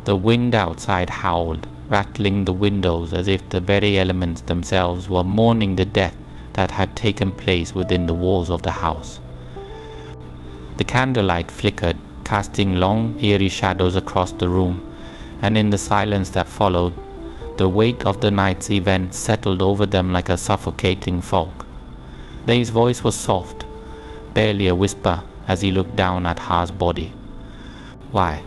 The wind outside howled, rattling the windows as if the very elements themselves were mourning the death that had taken place within the walls of the house. The candlelight flickered, casting long, eerie shadows across the room, and in the silence that followed, the weight of the night's event settled over them like a suffocating fog. Dave's voice was soft, barely a whisper, as he looked down at Ha's body. "Why?"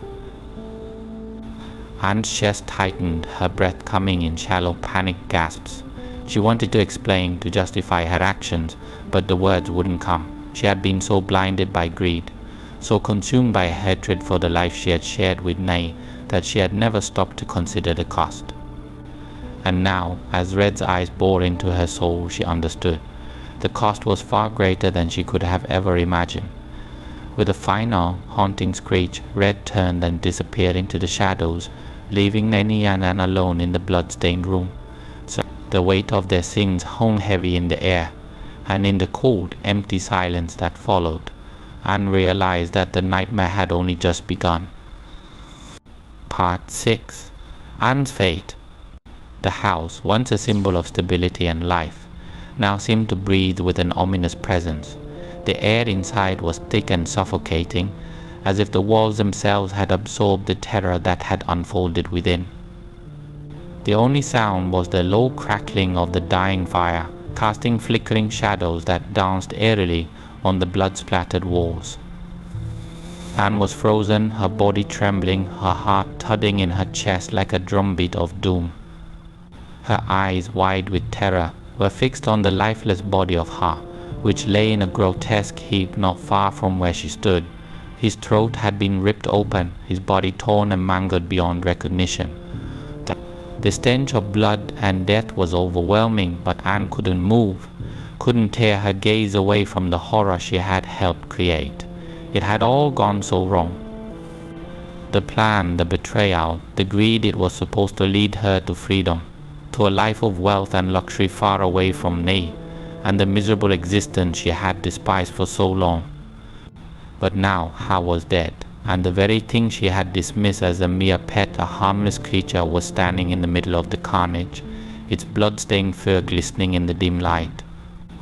Anne's chest tightened, her breath coming in shallow panic gasps. She wanted to explain, to justify her actions, but the words wouldn't come. She had been so blinded by greed, so consumed by hatred for the life she had shared with Nay, that she had never stopped to consider the cost. And now, as Red's eyes bored into her soul, she understood. The cost was far greater than she could have ever imagined. With a final, haunting screech, Red turned and disappeared into the shadows, leaving Nanny and Anne alone in the blood-stained room. So the weight of their sins hung heavy in the air, and in the cold, empty silence that followed, Anne realized that the nightmare had only just begun. Part 6. Anne's fate. The house, once a symbol of stability and life, now seemed to breathe with an ominous presence. The air inside was thick and suffocating, as if the walls themselves had absorbed the terror that had unfolded within. The only sound was the low crackling of the dying fire, casting flickering shadows that danced eerily on the blood-splattered walls. Anne was frozen, her body trembling, her heart thudding in her chest like a drumbeat of doom. Her eyes, wide with terror, were fixed on the lifeless body of Ha, which lay in a grotesque heap not far from where she stood. His throat had been ripped open, his body torn and mangled beyond recognition. The stench of blood and death was overwhelming, but Anne couldn't move, couldn't tear her gaze away from the horror she had helped create. It had all gone so wrong. The plan, the betrayal, the greed it was supposed to lead her to freedom, to a life of wealth and luxury far away from Nay, and the miserable existence she had despised for so long. But now Ha was dead, and the very thing she had dismissed as a mere pet, a harmless creature, was standing in the middle of the carnage, its blood-stained fur glistening in the dim light.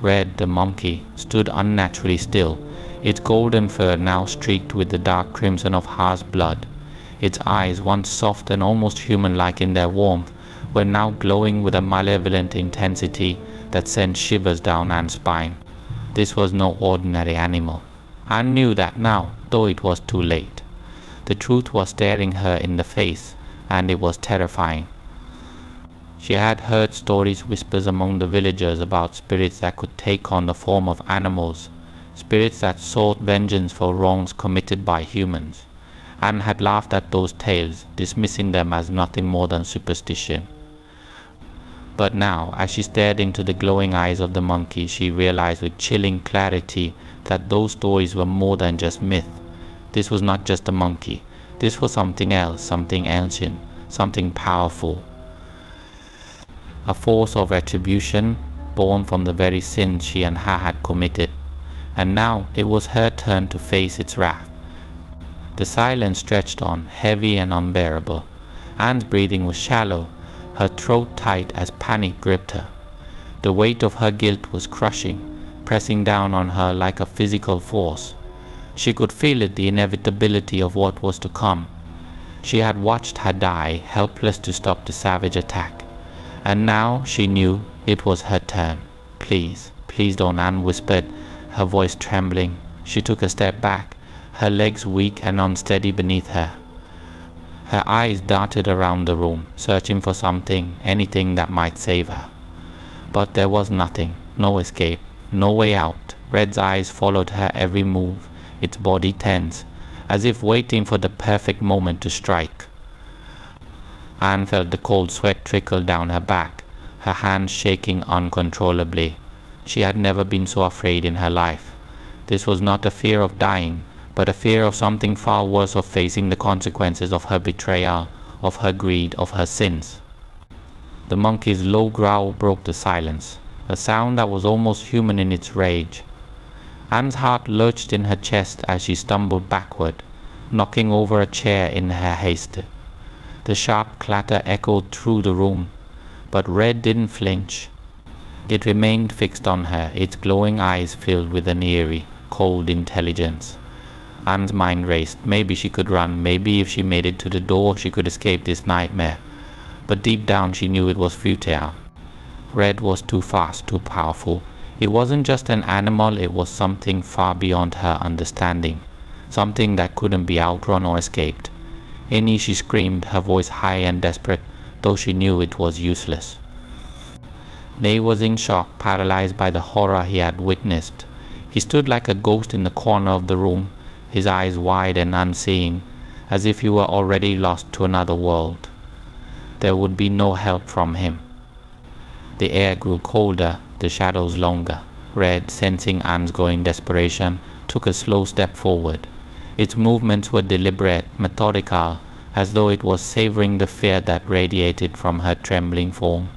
Red, the monkey, stood unnaturally still, its golden fur now streaked with the dark crimson of Ha's blood. Its eyes, once soft and almost human-like in their warmth, were now glowing with a malevolent intensity that sent shivers down Anne's spine. This was no ordinary animal. Anne knew that now, though it was too late. The truth was staring her in the face, and it was terrifying. She had heard stories, whispers among the villagers about spirits that could take on the form of animals, spirits that sought vengeance for wrongs committed by humans. Anne had laughed at those tales, dismissing them as nothing more than superstition. But now, as she stared into the glowing eyes of the monkey, she realized with chilling clarity that those stories were more than just myth. This was not just a monkey. This was something else, something ancient, something powerful. A force of retribution, born from the very sins she and Ha had committed. And now it was her turn to face its wrath. The silence stretched on, heavy and unbearable. Anne's breathing was shallow, her throat tight as panic gripped her. The weight of her guilt was crushing, pressing down on her like a physical force. She could feel it, the inevitability of what was to come. She had watched her die, helpless to stop the savage attack. And now she knew it was her turn. "Please, please don't," Anne whispered, her voice trembling. She took a step back, her legs weak and unsteady beneath her. Her eyes darted around the room, searching for something, anything that might save her. But there was nothing, no escape, no way out. Red's eyes followed her every move, its body tense, as if waiting for the perfect moment to strike. Anne felt the cold sweat trickle down her back, her hands shaking uncontrollably. She had never been so afraid in her life. This was not a fear of dying, but a fear of something far worse, of facing the consequences of her betrayal, of her greed, of her sins. The monkey's low growl broke the silence, a sound that was almost human in its rage. Anne's heart lurched in her chest as she stumbled backward, knocking over a chair in her haste. The sharp clatter echoed through the room, but Red didn't flinch. It remained fixed on her, its glowing eyes filled with an eerie, cold intelligence. Anne's mind raced. Maybe she could run, maybe if she made it to the door she could escape this nightmare. But deep down she knew it was futile. Red was too fast, too powerful. It wasn't just an animal, it was something far beyond her understanding. Something that couldn't be outrun or escaped. Annie, she screamed, her voice high and desperate, though she knew it was useless. Nay was in shock, paralyzed by the horror he had witnessed. He stood like a ghost in the corner of the room, his eyes wide and unseeing, as if he were already lost to another world. There would be no help from him. The air grew colder, the shadows longer. Red, sensing Anne's growing desperation, took a slow step forward. Its movements were deliberate, methodical, as though it was savoring the fear that radiated from her trembling form.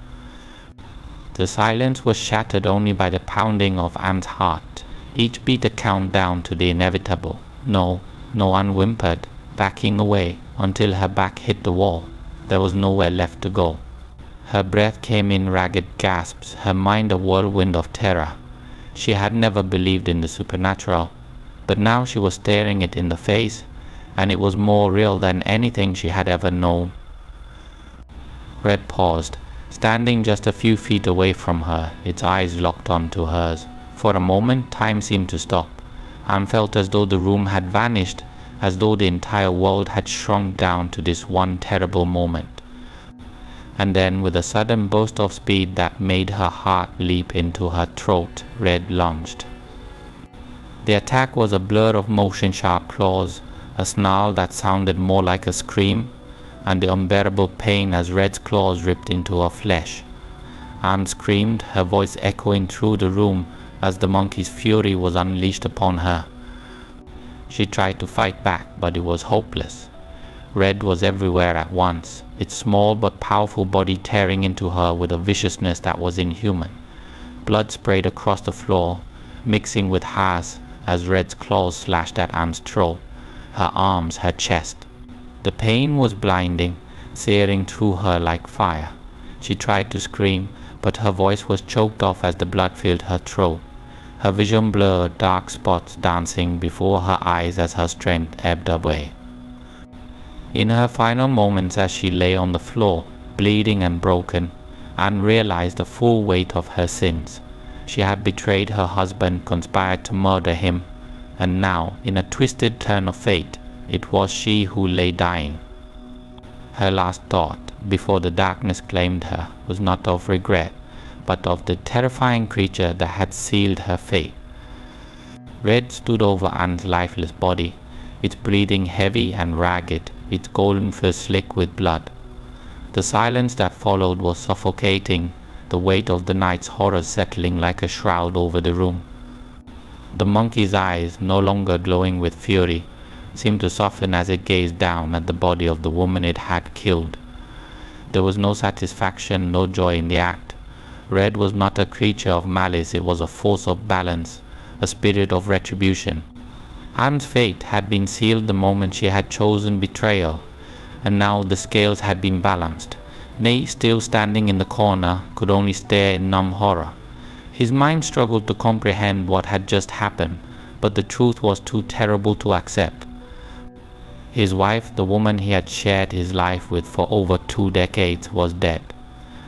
The silence was shattered only by the pounding of Anne's heart, each beat a countdown to the inevitable. No one whimpered, backing away until her back hit the wall. There was nowhere left to go. Her breath came in ragged gasps, her mind a whirlwind of terror. She had never believed in the supernatural, but now she was staring it in the face, and it was more real than anything she had ever known. Red paused, standing just a few feet away from her, its eyes locked onto hers. For a moment, time seemed to stop. Anne felt as though the room had vanished, as though the entire world had shrunk down to this one terrible moment. And then, with a sudden burst of speed that made her heart leap into her throat, Red lunged. The attack was a blur of motion-sharp claws, a snarl that sounded more like a scream, and the unbearable pain as Red's claws ripped into her flesh. Anne screamed, her voice echoing through the room as the monkey's fury was unleashed upon her. She tried to fight back, but it was hopeless. Red was everywhere at once, its small but powerful body tearing into her with a viciousness that was inhuman. Blood sprayed across the floor, mixing with hers as Red's claws slashed at Anne's throat, her arms, her chest. The pain was blinding, searing through her like fire. She tried to scream, but her voice was choked off as the blood filled her throat. Her vision blurred, dark spots dancing before her eyes as her strength ebbed away. In her final moments as she lay on the floor, bleeding and broken, Anne realized the full weight of her sins. She had betrayed her husband, conspired to murder him, and now, in a twisted turn of fate, it was she who lay dying. Her last thought, before the darkness claimed her, was not of regret, but of the terrifying creature that had sealed her fate. Red stood over Anne's lifeless body, its breathing heavy and ragged, its golden fur slick with blood. The silence that followed was suffocating, the weight of the night's horrors settling like a shroud over the room. The monkey's eyes, no longer glowing with fury, seemed to soften as it gazed down at the body of the woman it had killed. There was no satisfaction, no joy in the act. Red was not a creature of malice, it was a force of balance, a spirit of retribution. Anne's fate had been sealed the moment she had chosen betrayal, and now the scales had been balanced. Nate, still standing in the corner, could only stare in numb horror. His mind struggled to comprehend what had just happened, but the truth was too terrible to accept. His wife, the woman he had shared his life with for over 2 decades, was dead,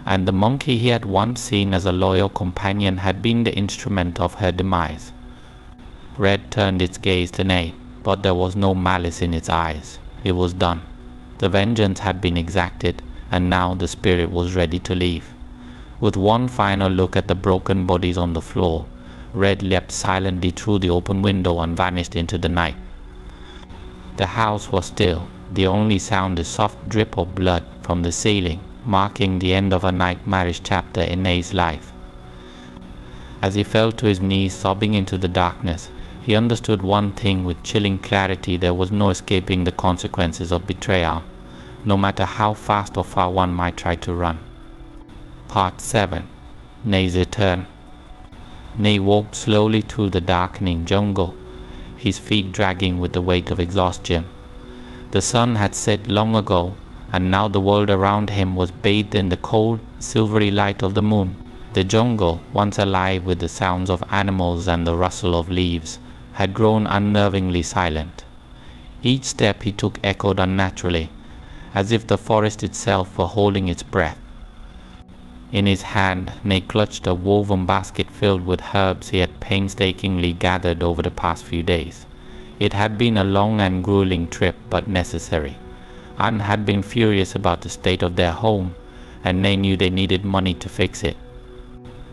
and the monkey he had once seen as a loyal companion had been the instrument of her demise. Red turned its gaze to Nate, but there was no malice in its eyes. It was done. The vengeance had been exacted, and now the spirit was ready to leave. With one final look at the broken bodies on the floor, Red leapt silently through the open window and vanished into the night. The house was still. The only sound is soft drip of blood from the ceiling, marking the end of a nightmarish chapter in Nay's life. As he fell to his knees, sobbing into the darkness, he understood one thing with chilling clarity: there was no escaping the consequences of betrayal, no matter how fast or far one might try to run. Part 7. Nay's Return. Nay walked slowly through the darkening jungle, his feet dragging with the weight of exhaustion. The sun had set long ago, and now the world around him was bathed in the cold, silvery light of the moon. The jungle, once alive with the sounds of animals and the rustle of leaves, had grown unnervingly silent. Each step he took echoed unnaturally, as if the forest itself were holding its breath. In his hand, Nay clutched a woven basket filled with herbs he had painstakingly gathered over the past few days. It had been a long and grueling trip, but necessary. Anne had been furious about the state of their home, and Nay knew they needed money to fix it.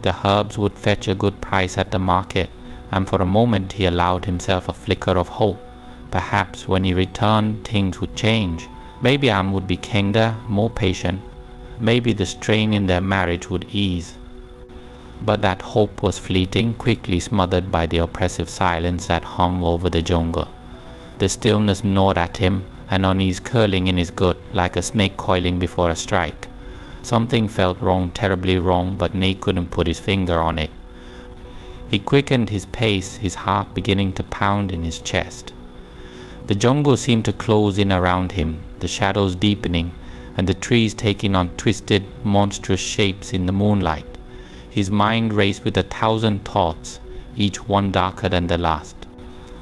The herbs would fetch a good price at the market, and for a moment he allowed himself a flicker of hope. Perhaps when he returned things would change. Maybe Anne would be kinder, more patient. Maybe the strain in their marriage would ease. But that hope was fleeting, quickly smothered by the oppressive silence that hung over the jungle. The stillness gnawed at him, an unease curling in his gut like a snake coiling before a strike. Something felt wrong, terribly wrong, but Nay couldn't put his finger on it. He quickened his pace, his heart beginning to pound in his chest. The jungle seemed to close in around him, the shadows deepening, and the trees taking on twisted, monstrous shapes in the moonlight. His mind raced with 1,000 thoughts, each one darker than the last.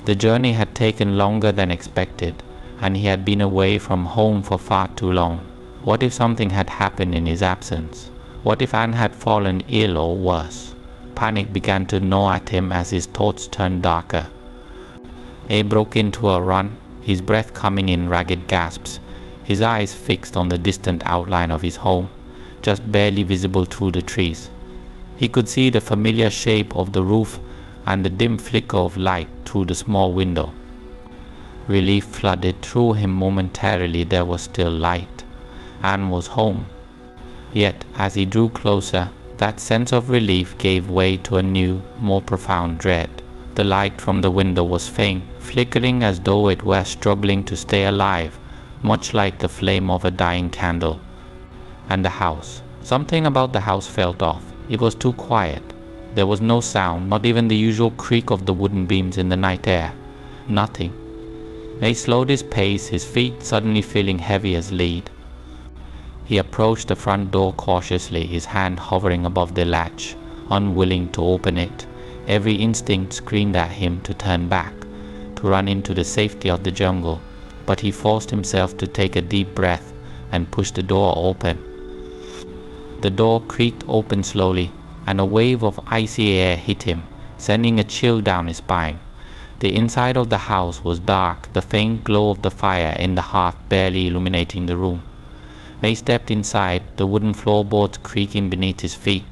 The journey had taken longer than expected, and he had been away from home for far too long. What if something had happened in his absence? What if Anne had fallen ill or worse? Panic began to gnaw at him as his thoughts turned darker. He broke into a run, his breath coming in ragged gasps, his eyes fixed on the distant outline of his home, just barely visible through the trees. He could see the familiar shape of the roof and the dim flicker of light through the small window. Relief flooded through him momentarily. There was still light. Anne was home. Yet, as he drew closer, that sense of relief gave way to a new, more profound dread. The light from the window was faint, flickering as though it were struggling to stay alive, much like the flame of a dying candle. And the house. Something about the house felt off. It was too quiet. There was no sound, not even the usual creak of the wooden beams in the night air. Nothing. He slowed his pace, his feet suddenly feeling heavy as lead. He approached the front door cautiously, his hand hovering above the latch, unwilling to open it. Every instinct screamed at him to turn back, to run into the safety of the jungle, but he forced himself to take a deep breath and push the door open. The door creaked open slowly, and a wave of icy air hit him, sending a chill down his spine. The inside of the house was dark, the faint glow of the fire in the hearth barely illuminating the room. May stepped inside, the wooden floorboards creaking beneath his feet.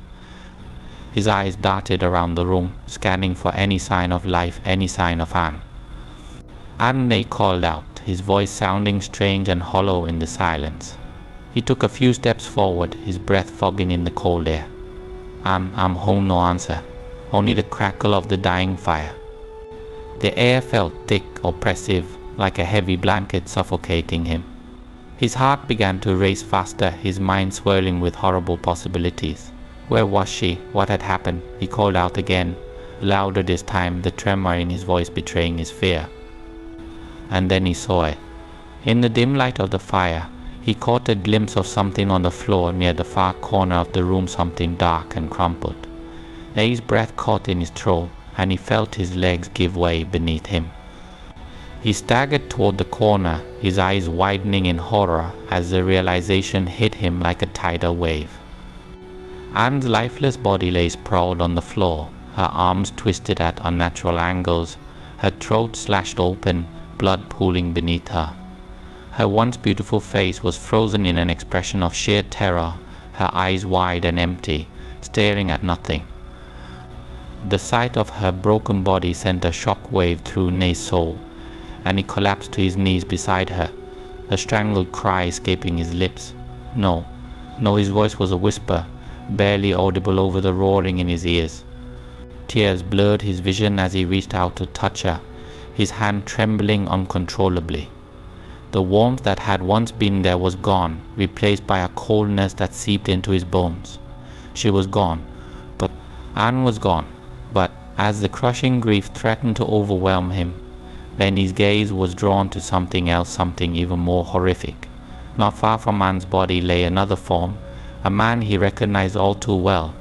His eyes darted around the room, scanning for any sign of life, any sign of Anne. Anne, Nay called out, his voice sounding strange and hollow in the silence. He took a few steps forward, his breath fogging in the cold air. I'm home. No answer. Only the crackle of the dying fire. The air felt thick, oppressive, like a heavy blanket suffocating him. His heart began to race faster, his mind swirling with horrible possibilities. Where was she? What had happened? He called out again, louder this time, the tremor in his voice betraying his fear. And then he saw it. In the dim light of the fire, he caught a glimpse of something on the floor near the far corner of the room, something dark and crumpled. Nay's breath caught in his throat, and he felt his legs give way beneath him. He staggered toward the corner, his eyes widening in horror as the realization hit him like a tidal wave. Anne's lifeless body lay sprawled on the floor, her arms twisted at unnatural angles, her throat slashed open, blood pooling beneath her. Her once beautiful face was frozen in an expression of sheer terror, her eyes wide and empty, staring at nothing. The sight of her broken body sent a shock wave through Nay's soul. and he collapsed to his knees beside her, a strangled cry escaping his lips. No, his voice was a whisper, barely audible over the roaring in his ears. Tears blurred his vision as he reached out to touch her, his hand trembling uncontrollably. The warmth that had once been there was gone, replaced by a coldness that seeped into his bones. She was gone, but Anne was gone. But as the crushing grief threatened to overwhelm him, then his gaze was drawn to something else, something even more horrific. Not far from Anne's body lay another form, a man he recognized all too well.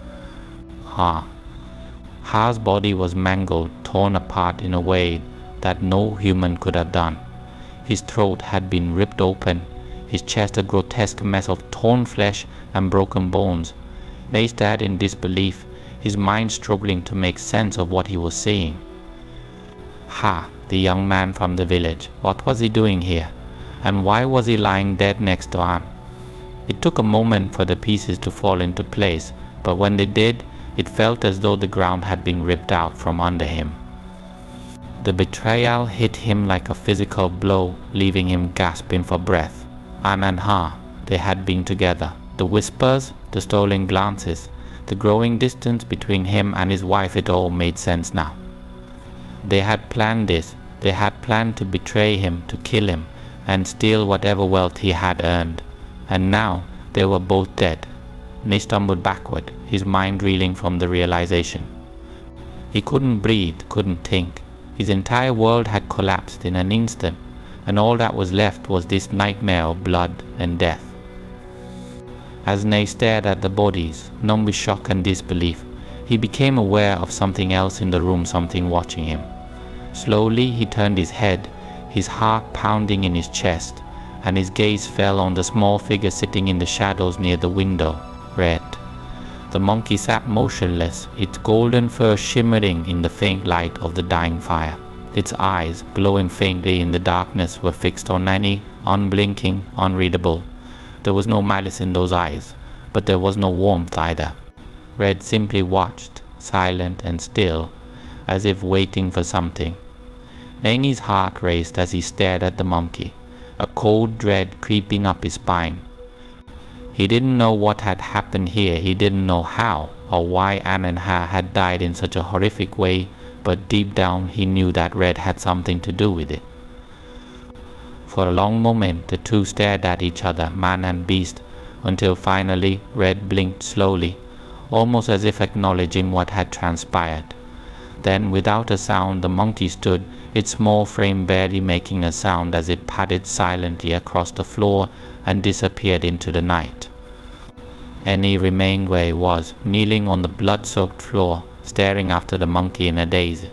Ha's body was mangled, torn apart in a way that no human could have done. His throat had been ripped open, his chest a grotesque mess of torn flesh and broken bones. They stared in disbelief, his mind struggling to make sense of what he was seeing. The young man from the village, what was he doing here? And why was he lying dead next to Anne? It took a moment for the pieces to fall into place, but when they did, it felt as though the ground had been ripped out from under him. The betrayal hit him like a physical blow, leaving him gasping for breath. Anne and they had been together. The whispers, the stolen glances, the growing distance between him and his wife, it all made sense now. They had planned this. They had planned to betray him, to kill him, and steal whatever wealth he had earned. And now they were both dead. And he stumbled backward, his mind reeling from the realization. He couldn't breathe, couldn't think. His entire world had collapsed in an instant, and all that was left was this nightmare of blood and death. As Nay stared at the bodies, numb with shock and disbelief, he became aware of something else in the room, something watching him. Slowly he turned his head, his heart pounding in his chest, and his gaze fell on the small figure sitting in the shadows near the window, Red. The monkey sat motionless, its golden fur shimmering in the faint light of the dying fire. Its eyes, glowing faintly in the darkness, were fixed on Annie, unblinking, unreadable. There was no malice in those eyes, but there was no warmth either. Red simply watched, silent and still, as if waiting for something. Nanny's heart raced as he stared at the monkey, a cold dread creeping up his spine. He didn't know what had happened here, he didn't know how or why Anne and Ha had died in such a horrific way, but deep down he knew that Red had something to do with it. For a long moment the two stared at each other, man and beast, until finally Red blinked slowly, almost as if acknowledging what had transpired. Then, without a sound, the monkey stood, its small frame barely making a sound as it padded silently across the floor and disappeared into the night. Annie remained where he was, kneeling on the blood-soaked floor, staring after the monkey in a daze.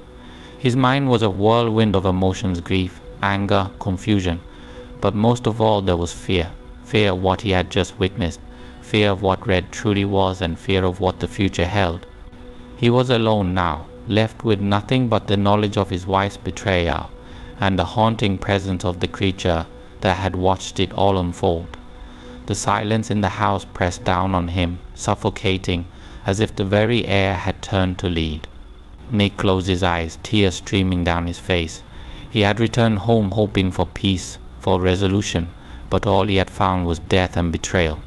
His mind was a whirlwind of emotions, grief, anger, confusion, but most of all there was fear. Fear of what he had just witnessed, fear of what Red truly was, and fear of what the future held. He was alone now, left with nothing but the knowledge of his wife's betrayal, and the haunting presence of the creature that had watched it all unfold. The silence in the house pressed down on him, suffocating, as if the very air had turned to lead. Nick closed his eyes, tears streaming down his face. He had returned home hoping for peace, for resolution, but all he had found was death and betrayal.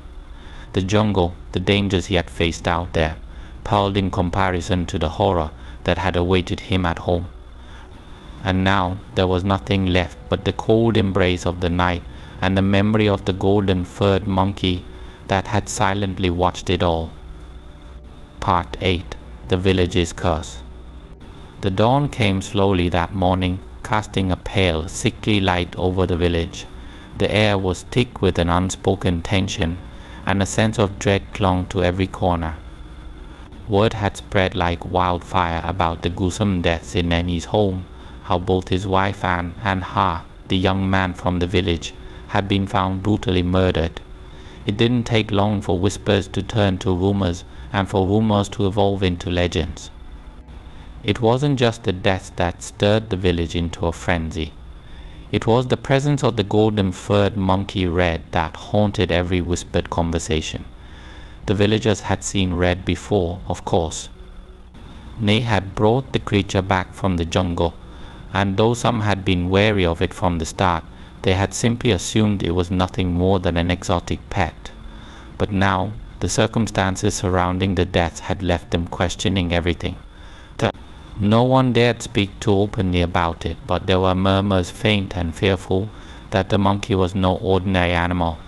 The jungle, the dangers he had faced out there, palled in comparison to the horror that had awaited him at home. And now there was nothing left but the cold embrace of the night and the memory of the golden-furred monkey that had silently watched it all. Part 8. The Village's Curse. The dawn came slowly that morning, casting a pale, sickly light over the village. The air was thick with an unspoken tension, and a sense of dread clung to every corner. Word had spread like wildfire about the gruesome deaths in Nanny's home, how both his wife Anne and Ha, the young man from the village, had been found brutally murdered. It didn't take long for whispers to turn to rumors, and for rumors to evolve into legends. It wasn't just the deaths that stirred the village into a frenzy. It was the presence of the golden-furred monkey Red that haunted every whispered conversation. The villagers had seen Red before, of course. Nay had brought the creature back from the jungle, and though some had been wary of it from the start, they had simply assumed it was nothing more than an exotic pet. But now, the circumstances surrounding the deaths had left them questioning everything. No one dared speak too openly about it, but there were murmurs faint and fearful that the monkey was no ordinary animal.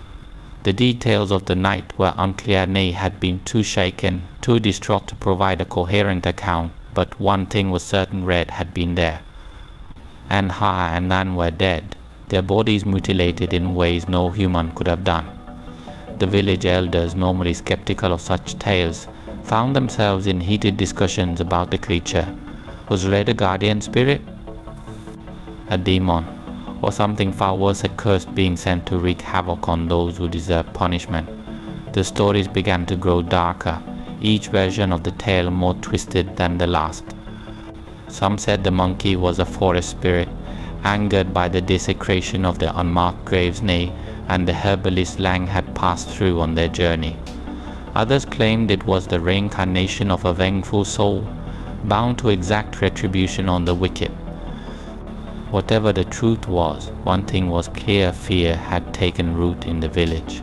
The details of the night were unclear. Nay had been too shaken, too distraught to provide a coherent account, but one thing was certain: Red had been there. And Ha and Nan were dead, their bodies mutilated in ways no human could have done. The village elders, normally skeptical of such tales, found themselves in heated discussions about the creature. Was Red a guardian spirit? A demon? Or something far worse, a cursed being sent to wreak havoc on those who deserve punishment? The stories began to grow darker, each version of the tale more twisted than the last. Some said the monkey was a forest spirit, angered by the desecration of the unmarked graves, nay, and the herbalist Lang had passed through on their journey. Others claimed it was the reincarnation of a vengeful soul, bound to exact retribution on the wicked. Whatever the truth was, one thing was clear: fear had taken root in the village,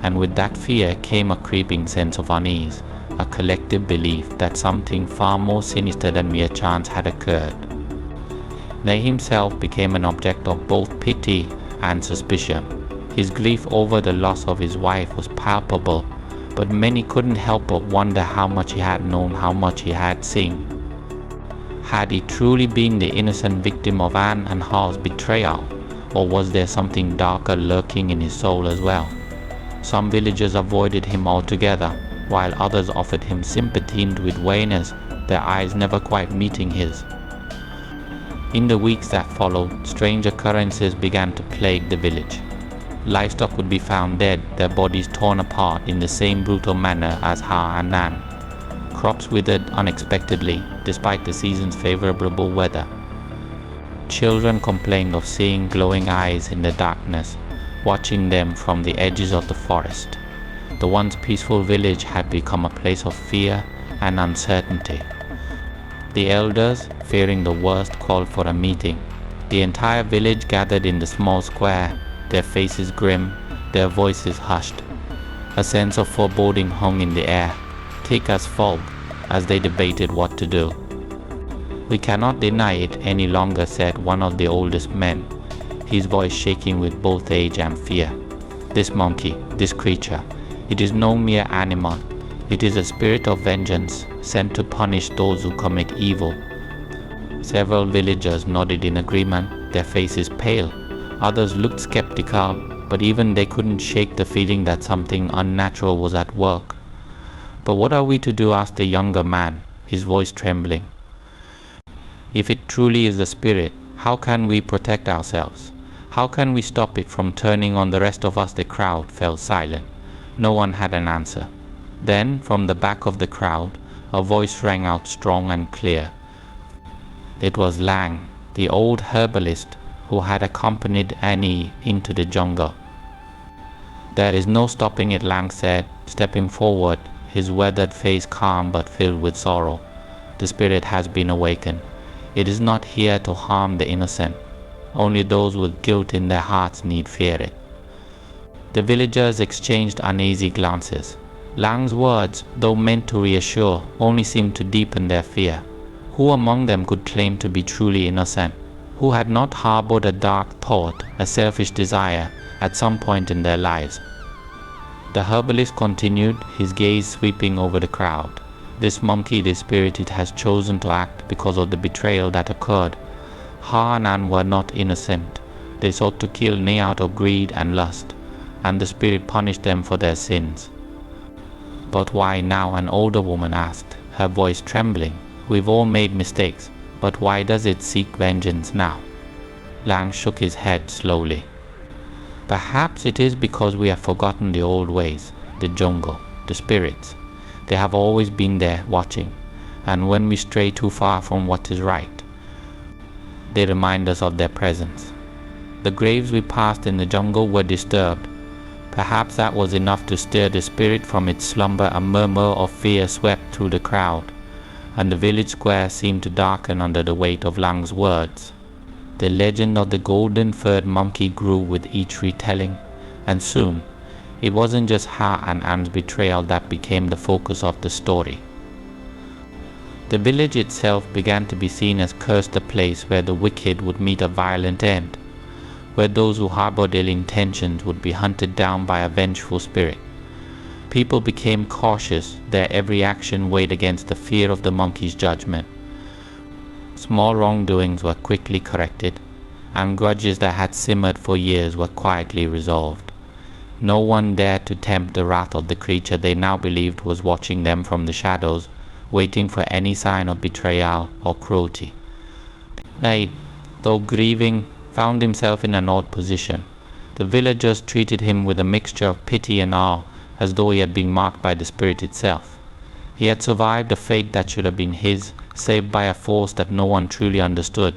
and with that fear came a creeping sense of unease, a collective belief that something far more sinister than mere chance had occurred. Nay himself became an object of both pity and suspicion. His grief over the loss of his wife was palpable, but many couldn't help but wonder how much he had known, how much he had seen. Had he truly been the innocent victim of Anne and Ha's betrayal, or was there something darker lurking in his soul as well? Some villagers avoided him altogether, while others offered him sympathy with wayness, their eyes never quite meeting his. In the weeks that followed, strange occurrences began to plague the village. Livestock would be found dead, their bodies torn apart in the same brutal manner as Ha and Nan. Crops withered unexpectedly, despite the season's favorable weather. Children complained of seeing glowing eyes in the darkness, watching them from the edges of the forest. The once peaceful village had become a place of fear and uncertainty. The elders, fearing the worst, called for a meeting. The entire village gathered in the small square, their faces grim, their voices hushed. A sense of foreboding hung in the air, thick as fog, as they debated what to do. "We cannot deny it any longer," said one of the oldest men, his voice shaking with both age and fear. "This monkey, this creature, it is no mere animal. It is a spirit of vengeance, sent to punish those who commit evil." Several villagers nodded in agreement, their faces pale. Others looked skeptical, but even they couldn't shake the feeling that something unnatural was at work. "But what are we to do?" asked the younger man, his voice trembling. "If it truly is a spirit, how can we protect ourselves? How can we stop it from turning on the rest of us?" The crowd fell silent. No one had an answer. Then, from the back of the crowd, a voice rang out strong and clear. It was Lang, the old herbalist who had accompanied Annie into the jungle. "There is no stopping it," Lang said, stepping forward, his weathered face calm but filled with sorrow. "The spirit has been awakened. It is not here to harm the innocent. Only those with guilt in their hearts need fear it." The villagers exchanged uneasy glances. Lang's words, though meant to reassure, only seemed to deepen their fear. Who among them could claim to be truly innocent? Who had not harbored a dark thought, a selfish desire, at some point in their lives? The herbalist continued, his gaze sweeping over the crowd. "This monkey, this spirit, it has chosen to act because of the betrayal that occurred. Ha and An were not innocent. They sought to kill Ne out of greed and lust, and the spirit punished them for their sins." "But why now?" an older woman asked, her voice trembling. "We've all made mistakes, but why does it seek vengeance now?" Lang shook his head slowly. "Perhaps it is because we have forgotten the old ways, the jungle, the spirits. They have always been there, watching, and when we stray too far from what is right, they remind us of their presence. The graves we passed in the jungle were disturbed. Perhaps that was enough to stir the spirit from its slumber." A murmur of fear swept through the crowd, and the village square seemed to darken under the weight of Lang's words. The legend of the golden-furred monkey grew with each retelling, and soon, it wasn't just Ha and An's betrayal that became the focus of the story. The village itself began to be seen as cursed, a place where the wicked would meet a violent end, where those who harbored ill intentions would be hunted down by a vengeful spirit. People became cautious, their every action weighed against the fear of the monkey's judgment. Small wrongdoings were quickly corrected, and grudges that had simmered for years were quietly resolved. No one dared to tempt the wrath of the creature they now believed was watching them from the shadows, waiting for any sign of betrayal or cruelty. Nay, though grieving, found himself in an odd position. The villagers treated him with a mixture of pity and awe, as though he had been marked by the spirit itself. He had survived a fate that should have been his, saved by a force that no one truly understood.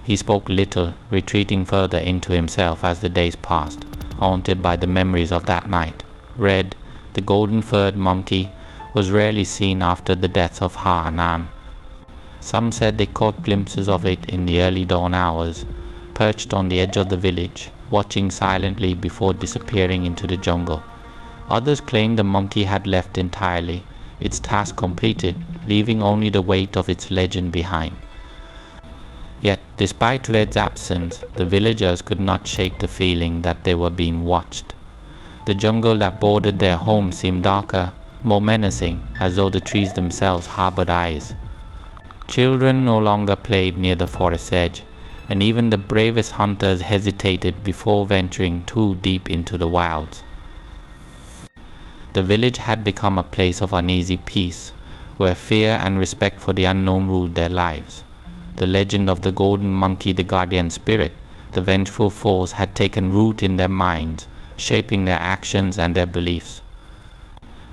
He spoke little, retreating further into himself as the days passed, haunted by the memories of that night. Red, the golden-furred monkey, was rarely seen after the deaths of Ha and An. Some said they caught glimpses of it in the early dawn hours, perched on the edge of the village, watching silently before disappearing into the jungle. Others claimed the monkey had left entirely, its task completed, leaving only the weight of its legend behind. Yet, despite Red's absence, the villagers could not shake the feeling that they were being watched. The jungle that bordered their home seemed darker, more menacing, as though the trees themselves harbored eyes. Children no longer played near the forest's edge, and even the bravest hunters hesitated before venturing too deep into the wilds. The village had become a place of uneasy peace, where fear and respect for the unknown ruled their lives. The legend of the golden monkey, the guardian spirit, the vengeful force, had taken root in their minds, shaping their actions and their beliefs.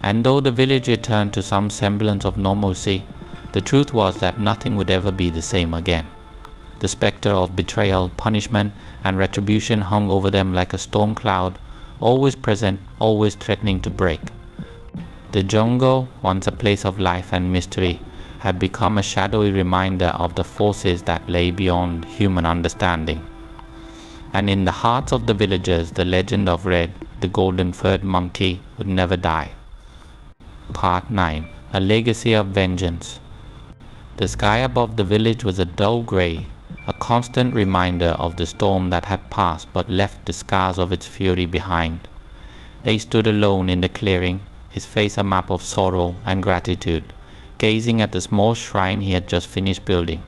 And though the village returned to some semblance of normalcy, the truth was that nothing would ever be the same again. The specter of betrayal, punishment, and retribution hung over them like a storm cloud, always present, always threatening to break. The jungle, once a place of life and mystery, had become a shadowy reminder of the forces that lay beyond human understanding. And in the hearts of the villagers, the legend of Red, the golden-furred monkey, would never die. Part 9. A Legacy of Vengeance. The sky above the village was a dull grey, a constant reminder of the storm that had passed but left the scars of its fury behind. They stood alone in the clearing, his face a map of sorrow and gratitude, gazing at the small shrine he had just finished building.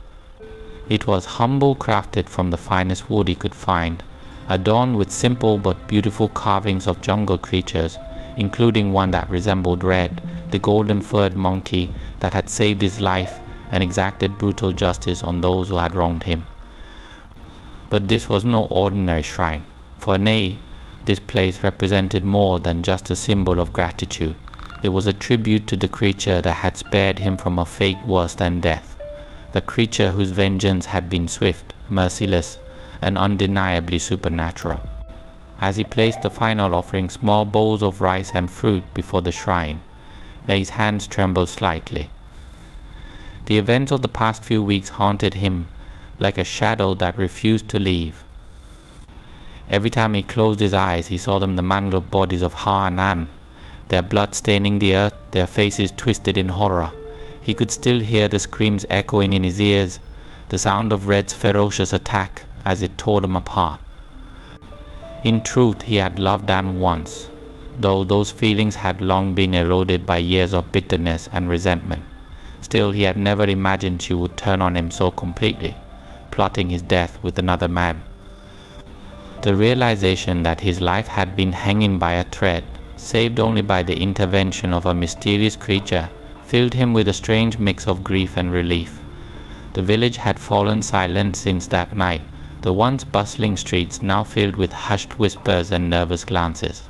It was humble, crafted from the finest wood he could find, adorned with simple but beautiful carvings of jungle creatures, including one that resembled Red, the golden-furred monkey that had saved his life and exacted brutal justice on those who had wronged him. But this was no ordinary shrine, for nay, this place represented more than just a symbol of gratitude. It was a tribute to the creature that had spared him from a fate worse than death, the creature whose vengeance had been swift, merciless, and undeniably supernatural. As he placed the final offering, small bowls of rice and fruit before the shrine, his hands trembled slightly. The events of the past few weeks haunted him like a shadow that refused to leave. Every time he closed his eyes, he saw them the mangled bodies of Ha and An, their blood staining the earth, their faces twisted in horror. He could still hear the screams echoing in his ears, the sound of Red's ferocious attack as it tore them apart. In truth, he had loved An once, though those feelings had long been eroded by years of bitterness and resentment. Still, he had never imagined she would turn on him so completely, plotting his death with another man. The realization that his life had been hanging by a thread, saved only by the intervention of a mysterious creature, filled him with a strange mix of grief and relief. The village had fallen silent since that night, the once bustling streets now filled with hushed whispers and nervous glances.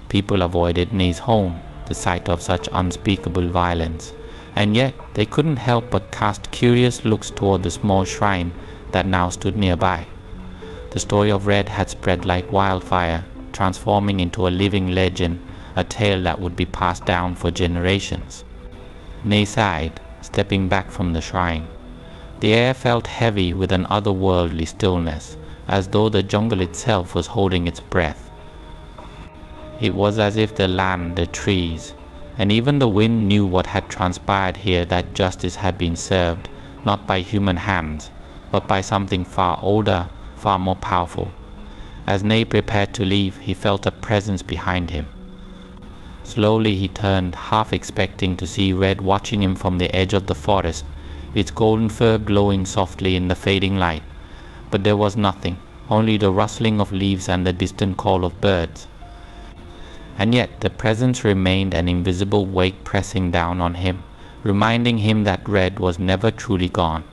People avoided Ne's home, the site of such unspeakable violence, and yet they couldn't help but cast curious looks toward the small shrine that now stood nearby. The story of Red had spread like wildfire, transforming into a living legend, a tale that would be passed down for generations. Ne sighed, stepping back from the shrine. The air felt heavy with an otherworldly stillness, as though the jungle itself was holding its breath. It was as if the land, the trees, and even the wind knew what had transpired here, that justice had been served, not by human hands, but by something far older, far more powerful. As Nay prepared to leave, he felt a presence behind him. Slowly he turned, half expecting to see Red watching him from the edge of the forest, its golden fur glowing softly in the fading light. But there was nothing, only the rustling of leaves and the distant call of birds. And yet the presence remained, an invisible weight pressing down on him, reminding him that Red was never truly gone.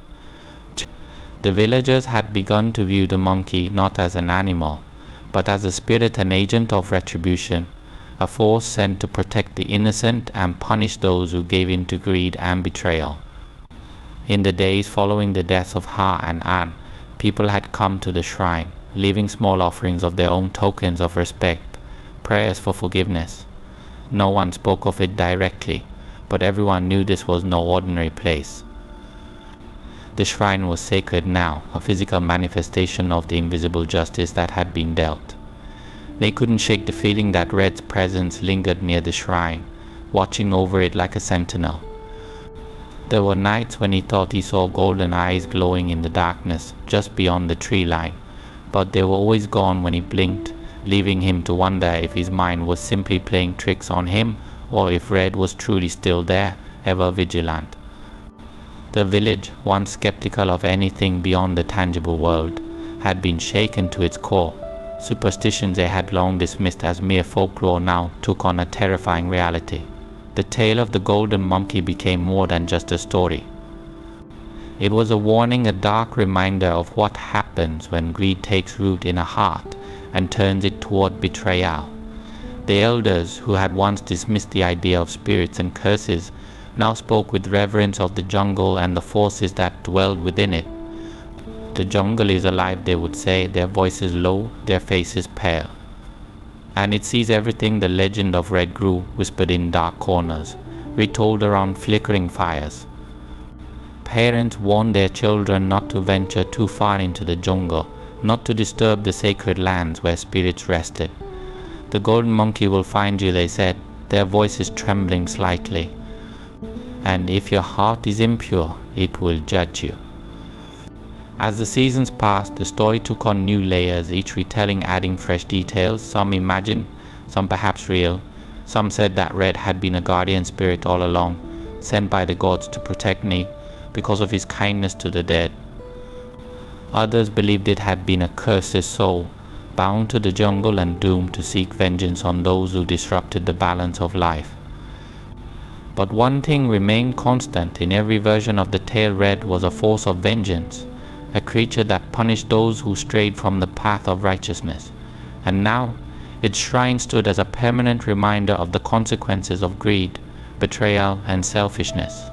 The villagers had begun to view the monkey not as an animal, but as a spirit, an agent of retribution, a force sent to protect the innocent and punish those who gave in to greed and betrayal. In the days following the deaths of Ha and An, people had come to the shrine, leaving small offerings of their own, tokens of respect, prayers for forgiveness. No one spoke of it directly, but everyone knew this was no ordinary place. The shrine was sacred now, a physical manifestation of the invisible justice that had been dealt. They couldn't shake the feeling that Red's presence lingered near the shrine, watching over it like a sentinel. There were nights when he thought he saw golden eyes glowing in the darkness just beyond the tree line, but they were always gone when he blinked, leaving him to wonder if his mind was simply playing tricks on him, or if Red was truly still there, ever vigilant. The village, once skeptical of anything beyond the tangible world, had been shaken to its core. Superstitions they had long dismissed as mere folklore now took on a terrifying reality. The tale of the golden monkey became more than just a story. It was a warning, a dark reminder of what happens when greed takes root in a heart and turns it toward betrayal. The elders, who had once dismissed the idea of spirits and curses, now spoke with reverence of the jungle and the forces that dwelled within it. The jungle is alive, they would say, their voices low, their faces pale. And it sees everything. The legend of Red grew, whispered in dark corners, retold around flickering fires. Parents warned their children not to venture too far into the jungle, not to disturb the sacred lands where spirits rested. The golden monkey will find you, they said, their voices trembling slightly. And if your heart is impure, it will judge you. As the seasons passed, the story took on new layers, each retelling adding fresh details, some imagined, some perhaps real. Some said that Red had been a guardian spirit all along, sent by the gods to protect me because of his kindness to the dead. Others believed it had been a cursed soul, bound to the jungle and doomed to seek vengeance on those who disrupted the balance of life. But one thing remained constant in every version of the tale. Red was a force of vengeance, a creature that punished those who strayed from the path of righteousness. And now, its shrine stood as a permanent reminder of the consequences of greed, betrayal, and selfishness.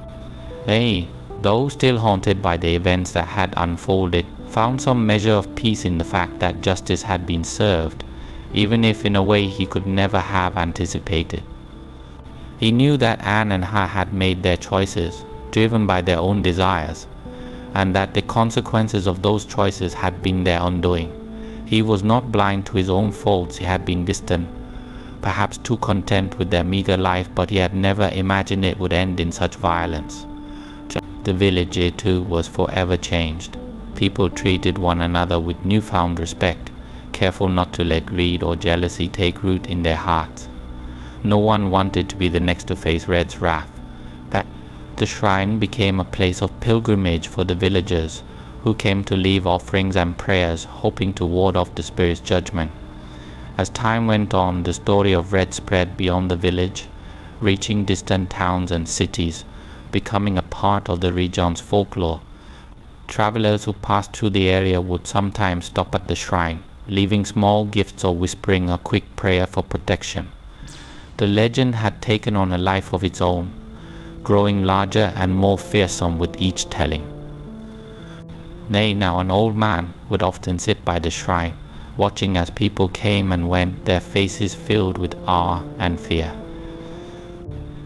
They, though still haunted by the events that had unfolded, found some measure of peace in the fact that justice had been served, even if in a way he could never have anticipated. He knew that Anne and Ha had made their choices, driven by their own desires, and that the consequences of those choices had been their undoing. He was not blind to his own faults. He had been distant, perhaps too content with their meager life, but he had never imagined it would end in such violence. The village, it too, was forever changed. People treated one another with newfound respect, careful not to let greed or jealousy take root in their hearts. No one wanted to be the next to face Red's wrath. The shrine became a place of pilgrimage for the villagers, who came to leave offerings and prayers, hoping to ward off the spirit's judgment. As time went on, the story of Red spread beyond the village, reaching distant towns and cities, becoming a part of the region's folklore. Travelers who passed through the area would sometimes stop at the shrine, leaving small gifts or whispering a quick prayer for protection. The legend had taken on a life of its own, growing larger and more fearsome with each telling. Nay, now an old man would often sit by the shrine, watching as people came and went, their faces filled with awe and fear.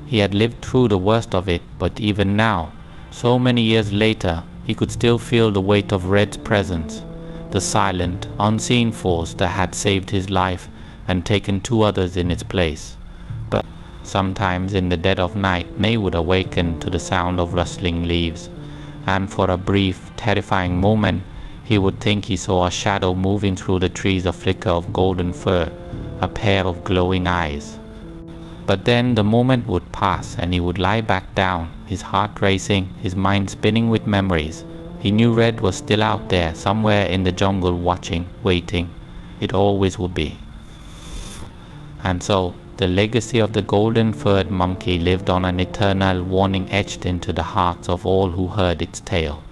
He had lived through the worst of it, but even now, so many years later, he could still feel the weight of Red's presence, the silent, unseen force that had saved his life and taken 2 others in its place. But sometimes in the dead of night, May would awaken to the sound of rustling leaves, and for a brief, terrifying moment, he would think he saw a shadow moving through the trees, a flicker of golden fur, a pair of glowing eyes. But then the moment would pass and he would lie back down, his heart racing, his mind spinning with memories. He knew Red was still out there, somewhere in the jungle, watching, waiting. It always would be. And so, the legacy of the golden-furred monkey lived on, an eternal warning etched into the hearts of all who heard its tale.